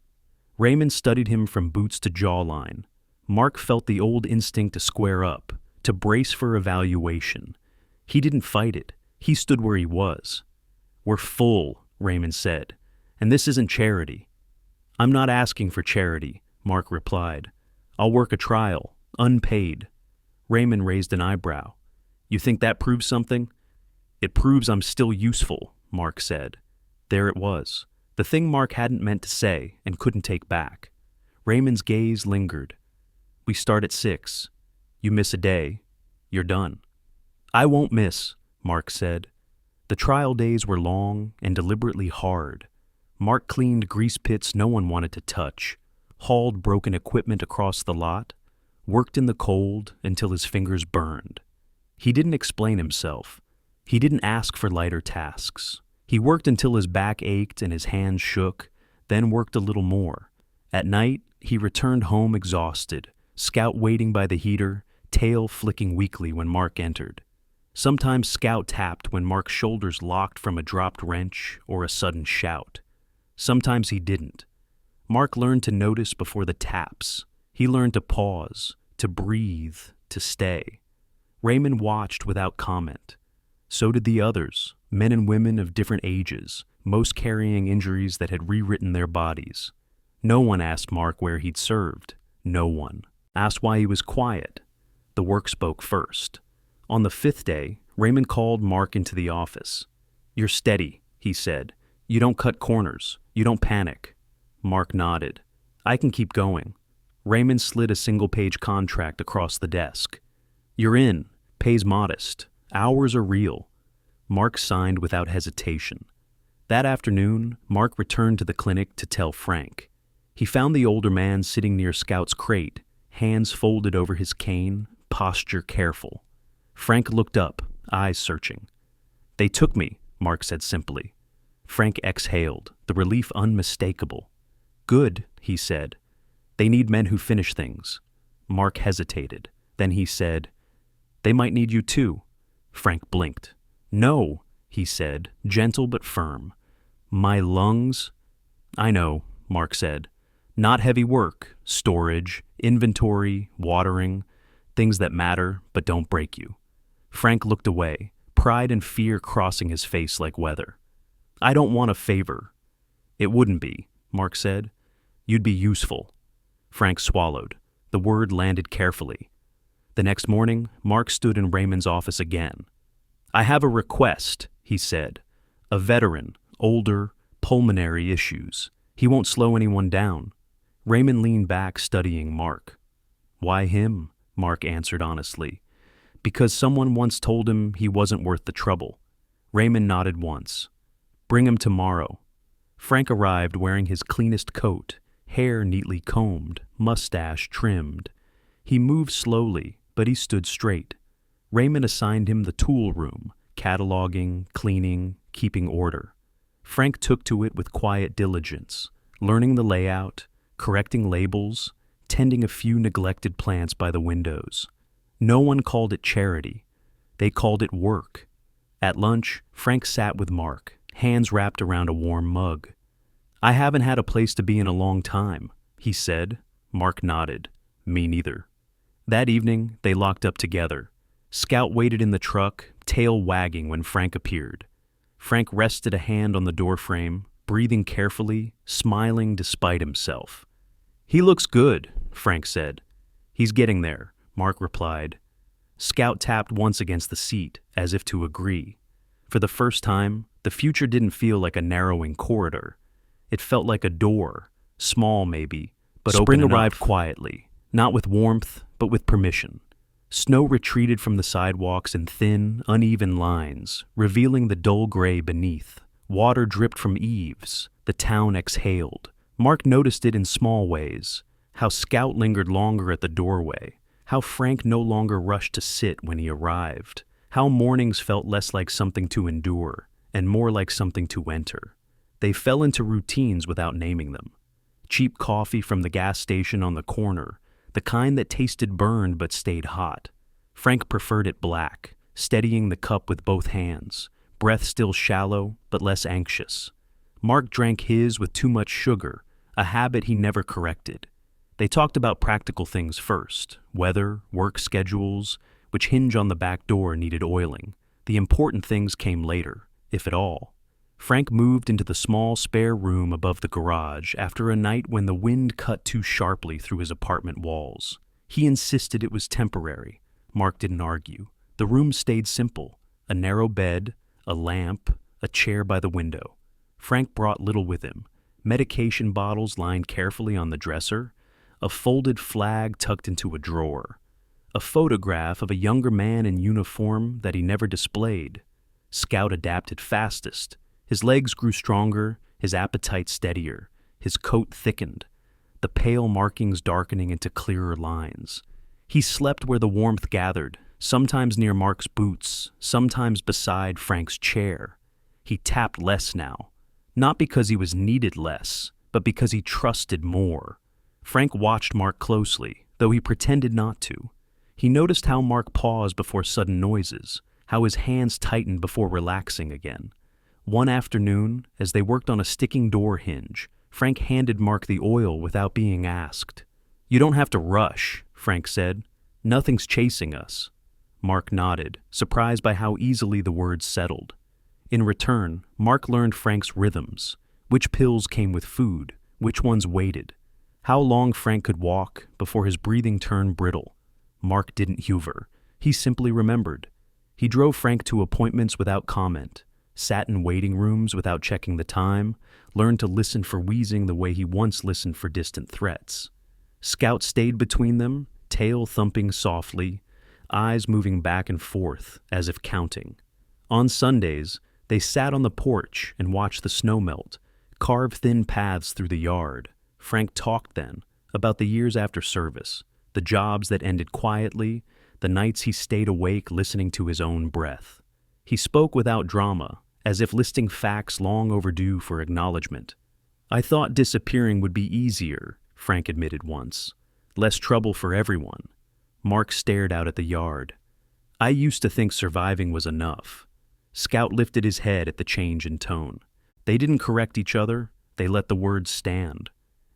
Raymond studied him from boots to jawline. Mark felt the old instinct to square up, to brace for evaluation. He didn't fight it. He stood where he was. "We're full," Raymond said, "and this isn't charity." "I'm not asking for charity," Mark replied. "I'll work a trial, unpaid." Raymond raised an eyebrow. "You think that proves something?" "It proves I'm still useful," Mark said. There it was, the thing Mark hadn't meant to say and couldn't take back. Raymond's gaze lingered. "We start at 6. You miss a day, you're done." "I won't miss," Mark said. The trial days were long and deliberately hard. Mark cleaned grease pits no one wanted to touch, hauled broken equipment across the lot, worked in the cold until his fingers burned. He didn't explain himself. He didn't ask for lighter tasks. He worked until his back ached and his hands shook, then worked a little more. At night, he returned home exhausted, Scout waiting by the heater, tail flicking weakly when Mark entered. Sometimes Scout tapped when Mark's shoulders locked from a dropped wrench or a sudden shout. Sometimes he didn't. Mark learned to notice before the taps. He learned to pause, to breathe, to stay. Raymond watched without comment. So did the others, men and women of different ages, most carrying injuries that had rewritten their bodies. No one asked Mark where he'd served. No one asked why he was quiet. The work spoke first. On the 5th day, Raymond called Mark into the office. "You're steady," he said. "You don't cut corners. You don't panic." Mark nodded. "I can keep going." Raymond slid a single-page contract across the desk. "You're in. Pays modest. Hours are real." Mark signed without hesitation. That afternoon, Mark returned to the clinic to tell Frank. He found the older man sitting near Scout's crate, hands folded over his cane, posture careful. Frank looked up, eyes searching. "They took me," Mark said simply. Frank exhaled, the relief unmistakable. "Good," he said. "They need men who finish things." Mark hesitated. Then he said, "They might need you too." Frank blinked. "No," he said, gentle but firm. "My lungs?" "I know," Mark said. "Not heavy work, storage, inventory, watering, things that matter but don't break you." Frank looked away, pride and fear crossing his face like weather. "I don't want a favor." "It wouldn't be," Mark said. "You'd be useful." Frank swallowed. The word landed carefully. The next morning, Mark stood in Raymond's office again. "I have a request," he said. "A veteran, older, pulmonary issues. He won't slow anyone down." Raymond leaned back, studying Mark. "Why him?" Mark answered honestly. "Because someone once told him he wasn't worth the trouble." Raymond nodded once. "Bring him tomorrow." Frank arrived wearing his cleanest coat, hair neatly combed, mustache trimmed. He moved slowly, but he stood straight. Raymond assigned him the tool room, cataloging, cleaning, keeping order. Frank took to it with quiet diligence, learning the layout, correcting labels, tending a few neglected plants by the windows. No one called it charity. They called it work. At lunch, Frank sat with Mark, hands wrapped around a warm mug. "I haven't had a place to be in a long time," he said. Mark nodded. "Me neither." That evening, they locked up together. Scout waited in the truck, tail wagging when Frank appeared. Frank rested a hand on the doorframe, breathing carefully, smiling despite himself. "He looks good," Frank said. "He's getting there," Mark replied. Scout tapped once against the seat, as if to agree. For the first time, the future didn't feel like a narrowing corridor. It felt like a door, small maybe, but spring arrived quietly, not with warmth, but with permission. Snow retreated from the sidewalks in thin, uneven lines, revealing the dull gray beneath. Water dripped from eaves. The town exhaled. Mark noticed it in small ways. How Scout lingered longer at the doorway. How Frank no longer rushed to sit when he arrived. How mornings felt less like something to endure and more like something to enter. They fell into routines without naming them. Cheap coffee from the gas station on the corner, the kind that tasted burned but stayed hot. Frank preferred it black, steadying the cup with both hands, breath still shallow but less anxious. Mark drank his with too much sugar, a habit he never corrected. They talked about practical things first, weather, work schedules, which hinge on the back door needed oiling. The important things came later, if at all. Frank moved into the small spare room above the garage after a night when the wind cut too sharply through his apartment walls. He insisted it was temporary. Mark didn't argue. The room stayed simple: a narrow bed, a lamp, a chair by the window. Frank brought little with him: medication bottles lined carefully on the dresser, a folded flag tucked into a drawer, a photograph of a younger man in uniform that he never displayed. Scout adapted fastest. His legs grew stronger, his appetite steadier, his coat thickened, the pale markings darkening into clearer lines. He slept where the warmth gathered, sometimes near Mark's boots, sometimes beside Frank's chair. He tapped less now, not because he was needed less, but because he trusted more. Frank watched Mark closely, though he pretended not to. He noticed how Mark paused before sudden noises, how his hands tightened before relaxing again. One afternoon, as they worked on a sticking door hinge, Frank handed Mark the oil without being asked. "You don't have to rush," Frank said. "Nothing's chasing us." Mark nodded, surprised by how easily the words settled. In return, Mark learned Frank's rhythms, which pills came with food, which ones waited, how long Frank could walk before his breathing turned brittle. Mark didn't hover. He simply remembered. He drove Frank to appointments without comment, sat in waiting rooms without checking the time, learned to listen for wheezing the way he once listened for distant threats. Scout stayed between them, tail thumping softly, eyes moving back and forth as if counting. On Sundays, they sat on the porch and watched the snow melt, carve thin paths through the yard. Frank talked then about the years after service, the jobs that ended quietly, the nights he stayed awake listening to his own breath. He spoke without drama, as if listing facts long overdue for acknowledgement. "I thought disappearing would be easier," Frank admitted once. "Less trouble for everyone." Mark stared out at the yard. "I used to think surviving was enough." Scout lifted his head at the change in tone. They didn't correct each other, they let the words stand.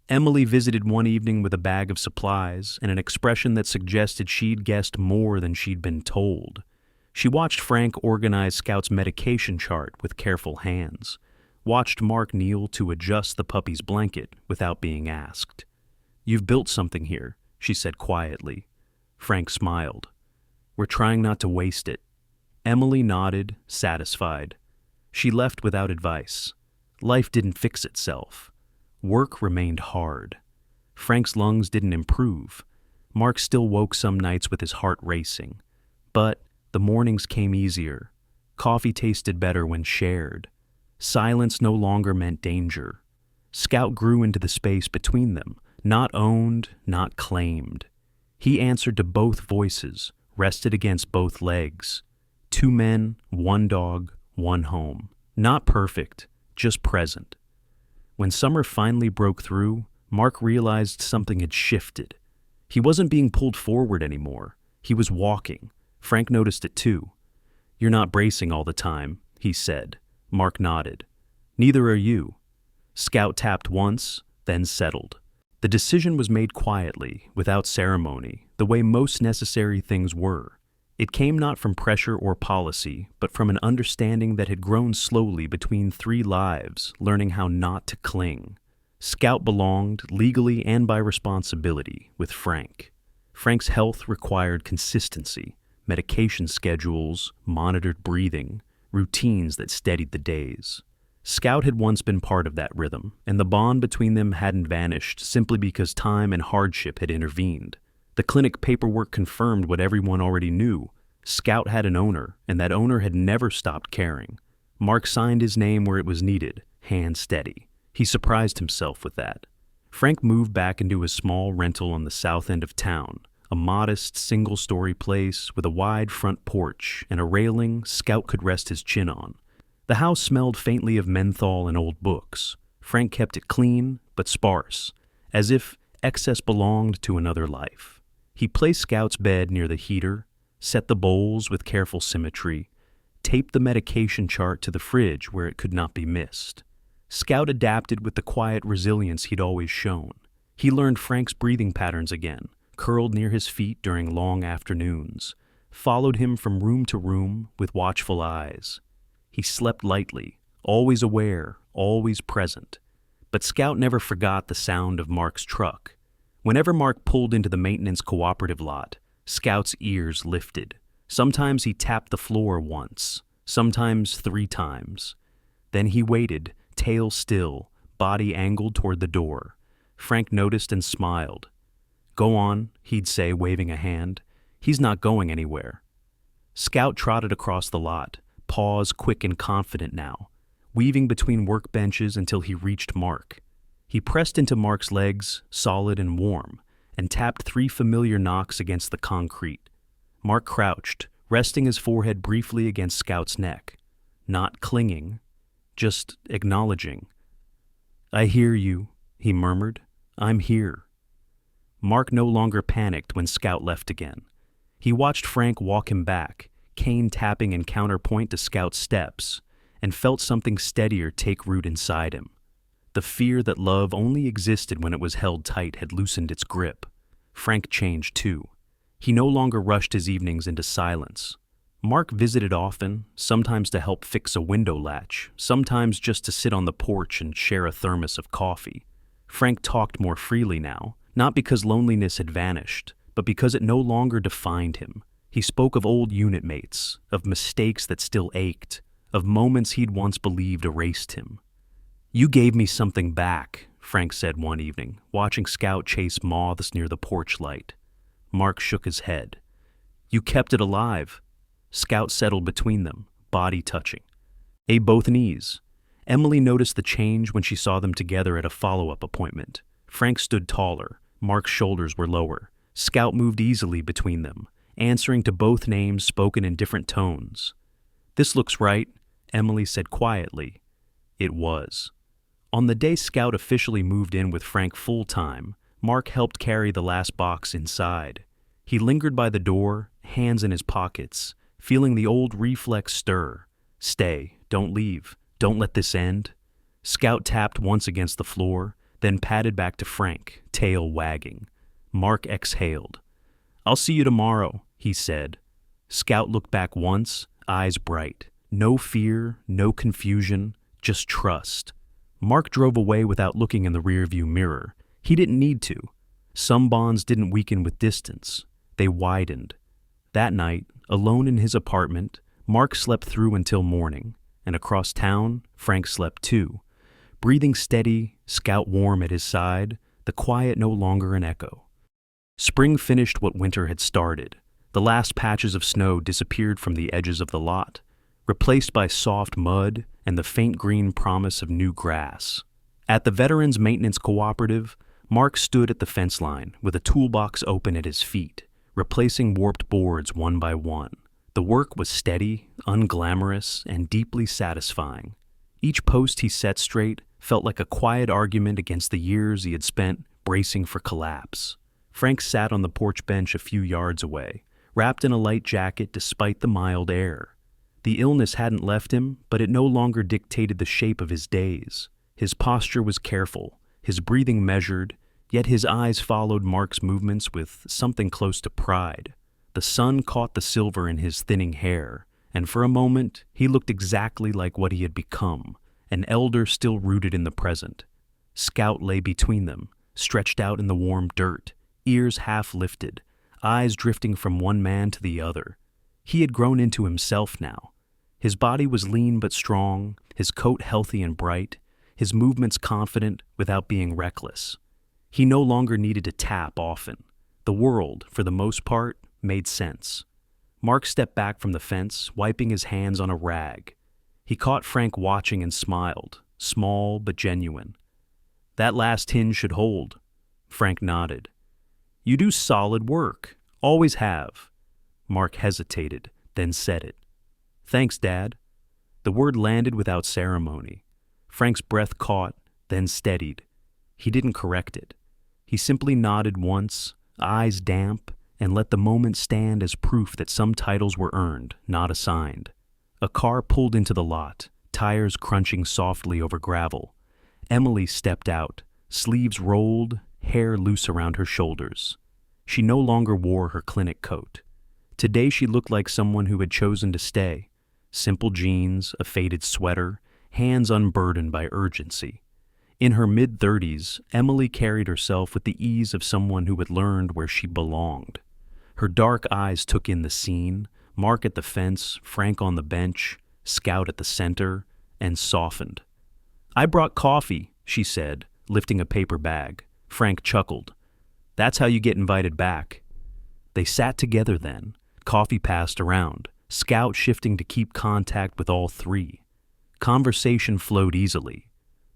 Emily visited one evening with a bag of supplies and an expression that suggested she'd guessed more than she'd been told. She watched Frank organize Scout's medication chart with careful hands, watched Mark kneel to adjust the puppy's blanket without being asked. "You've built something here," she said quietly. Frank smiled. "We're trying not to waste it." Emily nodded, satisfied. She left without advice. Life didn't fix itself. Work remained hard. Frank's lungs didn't improve. Mark still woke some nights with his heart racing. But the mornings came easier. Coffee tasted better when shared. Silence no longer meant danger. Scout grew into the space between them, not owned, not claimed. He answered to both voices, rested against both legs. 2 men, 1 dog, 1 home. Not perfect, just present. When summer finally broke through, Mark realized something had shifted. He wasn't being pulled forward anymore. He was walking. Frank noticed it too. "You're not bracing all the time," he said. Mark nodded. "Neither are you." Scout tapped once, then settled. The decision was made quietly, without ceremony, the way most necessary things were. It came not from pressure or policy, but from an understanding that had grown slowly between 3 lives, learning how not to cling. Scout belonged, legally and by responsibility, with Frank. Frank's health required consistency, medication schedules, monitored breathing, routines that steadied the days. Scout had once been part of that rhythm, and the bond between them hadn't vanished simply because time and hardship had intervened. The clinic paperwork confirmed what everyone already knew. Scout had an owner, and that owner had never stopped caring. Mark signed his name where it was needed, hand steady. He surprised himself with that. Frank moved back into his small rental on the south end of town, a modest single-story place with a wide front porch and a railing Scout could rest his chin on. The house smelled faintly of menthol and old books. Frank kept it clean, but sparse, as if excess belonged to another life. He placed Scout's bed near the heater, set the bowls with careful symmetry, taped the medication chart to the fridge where it could not be missed. Scout adapted with the quiet resilience he'd always shown. He learned Frank's breathing patterns again, curled near his feet during long afternoons, followed him from room to room with watchful eyes. He slept lightly, always aware, always present. But Scout never forgot the sound of Mark's truck. Whenever Mark pulled into the maintenance cooperative lot, Scout's ears lifted. Sometimes he tapped the floor once, sometimes 3 times. Then he waited, tail still, body angled toward the door. Frank noticed and smiled. "Go on," he'd say, waving a hand. "He's not going anywhere." Scout trotted across the lot, paws quick and confident now, weaving between workbenches until he reached Mark. He pressed into Mark's legs, solid and warm, and tapped 3 familiar knocks against the concrete. Mark crouched, resting his forehead briefly against Scout's neck. Not clinging, just acknowledging. "I hear you," he murmured. "I'm here." Mark no longer panicked when Scout left again. He watched Frank walk him back, cane tapping in counterpoint to Scout's steps, and felt something steadier take root inside him. The fear that love only existed when it was held tight had loosened its grip. Frank changed too. He no longer rushed his evenings into silence. Mark visited often, sometimes to help fix a window latch, sometimes just to sit on the porch and share a thermos of coffee. Frank talked more freely now, not because loneliness had vanished, but because it no longer defined him. He spoke of old unit mates, of mistakes that still ached, of moments he'd once believed erased him. "You gave me something back," Frank said one evening, watching Scout chase moths near the porch light. Mark shook his head. "You kept it alive." Scout settled between them, body touching. Both knees. Emily noticed the change when she saw them together at a follow-up appointment. Frank stood taller. Mark's shoulders were lower. Scout moved easily between them, answering to both names spoken in different tones. "This looks right," Emily said quietly. It was. On the day Scout officially moved in with Frank full-time, Mark helped carry the last box inside. He lingered by the door, hands in his pockets, feeling the old reflex stir. "Stay, don't leave, don't let this end." Scout tapped once against the floor, then padded back to Frank, tail wagging. Mark exhaled. "I'll see you tomorrow," he said. Scout looked back once, eyes bright. No fear, no confusion, just trust. Mark drove away without looking in the rearview mirror. He didn't need to. Some bonds didn't weaken with distance. They widened. That night, alone in his apartment, Mark slept through until morning, and across town, Frank slept too. Breathing steady, Scout warm at his side, the quiet no longer an echo. Spring finished what winter had started. The last patches of snow disappeared from the edges of the lot, replaced by soft mud and the faint green promise of new grass. At the Veterans Maintenance Cooperative, Mark stood at the fence line with a toolbox open at his feet, replacing warped boards one by one. The work was steady, unglamorous, and deeply satisfying. Each post he set straight felt like a quiet argument against the years he had spent bracing for collapse. Frank sat on the porch bench a few yards away, wrapped in a light jacket despite the mild air. The illness hadn't left him, but it no longer dictated the shape of his days. His posture was careful, his breathing measured, yet his eyes followed Mark's movements with something close to pride. The sun caught the silver in his thinning hair, and for a moment he looked exactly like what he had become, an elder still rooted in the present. Scout lay between them, stretched out in the warm dirt, ears half lifted, eyes drifting from one man to the other. He had grown into himself now. His body was lean but strong, his coat healthy and bright, his movements confident without being reckless. He no longer needed to tap often. The world, for the most part, made sense. Mark stepped back from the fence, wiping his hands on a rag. He caught Frank watching and smiled, small but genuine. "That last hinge should hold." Frank nodded. "You do solid work. Always have." Mark hesitated, then said it. "Thanks, Dad." The word landed without ceremony. Frank's breath caught, then steadied. He didn't correct it. He simply nodded once, eyes damp, and let the moment stand as proof that some titles were earned, not assigned. A car pulled into the lot, tires crunching softly over gravel. Emily stepped out, sleeves rolled, hair loose around her shoulders. She no longer wore her clinic coat. Today she looked like someone who had chosen to stay. Simple jeans, a faded sweater, hands unburdened by urgency. In her mid-30s, Emily carried herself with the ease of someone who had learned where she belonged. Her dark eyes took in the scene, Mark at the fence, Frank on the bench, Scout at the center, and softened. "I brought coffee," she said, lifting a paper bag. Frank chuckled. "That's how you get invited back." They sat together then, coffee passed around, Scout shifting to keep contact with all three. Conversation flowed easily.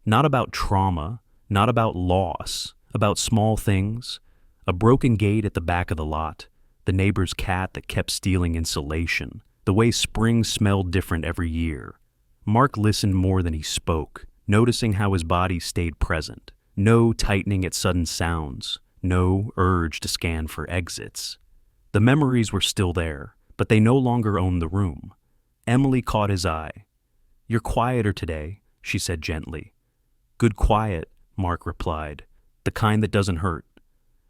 Not about trauma, not about loss, about small things. A broken gate at the back of the lot, the neighbor's cat that kept stealing insulation, the way spring smelled different every year. Mark listened more than he spoke, noticing how his body stayed present. No tightening at sudden sounds, no urge to scan for exits. The memories were still there, but they no longer owned the room. Emily caught his eye. "You're quieter today," she said gently. "Good quiet," Mark replied, "the kind that doesn't hurt."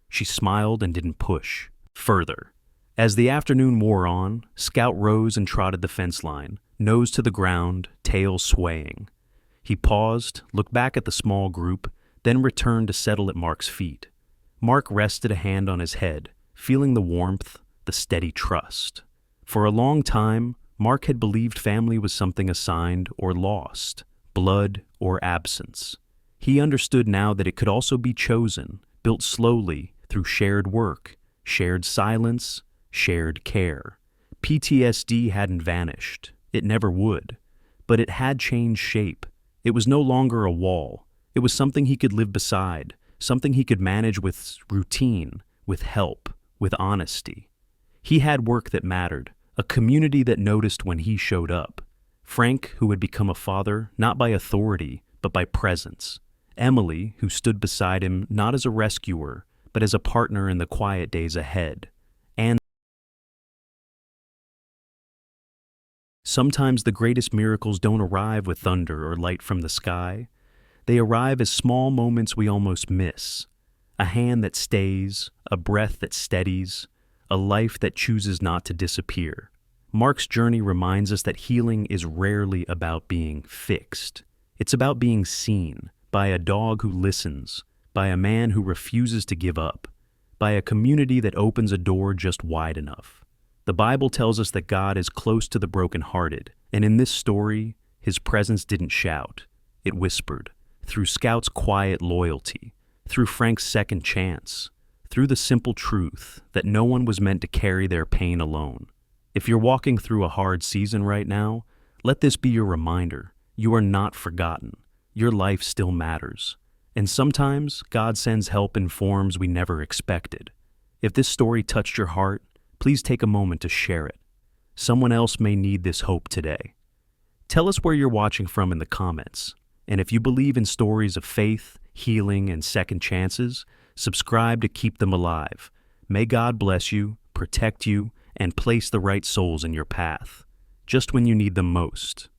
She smiled and didn't push. Further. As the afternoon wore on, Scout rose and trotted the fence line, nose to the ground, tail swaying. He paused, looked back at the small group, then returned to settle at Mark's feet. Mark rested a hand on his head, feeling the warmth, the steady trust. For a long time, Mark had believed family was something assigned or lost, blood or absence. He understood now that it could also be chosen, built slowly through shared work, shared silence, shared care. PTSD hadn't vanished. It never would. But it had changed shape. It was no longer a wall. It was something he could live beside, something he could manage with routine, with help, with honesty. He had work that mattered, a community that noticed when he showed up. Frank, who had become a father not by authority, but by presence. Emily, who stood beside him not as a rescuer, but as a partner in the quiet days ahead. And sometimes the greatest miracles don't arrive with thunder or light from the sky. They arrive as small moments we almost miss. A hand that stays, a breath that steadies, a life that chooses not to disappear. Mark's journey reminds us that healing is rarely about being fixed. It's about being seen by a dog who listens, by a man who refuses to give up, by a community that opens a door just wide enough. The Bible tells us that God is close to the brokenhearted, and in this story, his presence didn't shout. It whispered, through Scout's quiet loyalty, through Frank's second chance, through the simple truth that no one was meant to carry their pain alone. If you're walking through a hard season right now, let this be your reminder. You are not forgotten. Your life still matters. And sometimes God sends help in forms we never expected. If this story touched your heart, please take a moment to share it. Someone else may need this hope today. Tell us where you're watching from in the comments. And if you believe in stories of faith, healing, and second chances, subscribe to keep them alive. May God bless you, protect you, and place the right souls in your path, just when you need them most.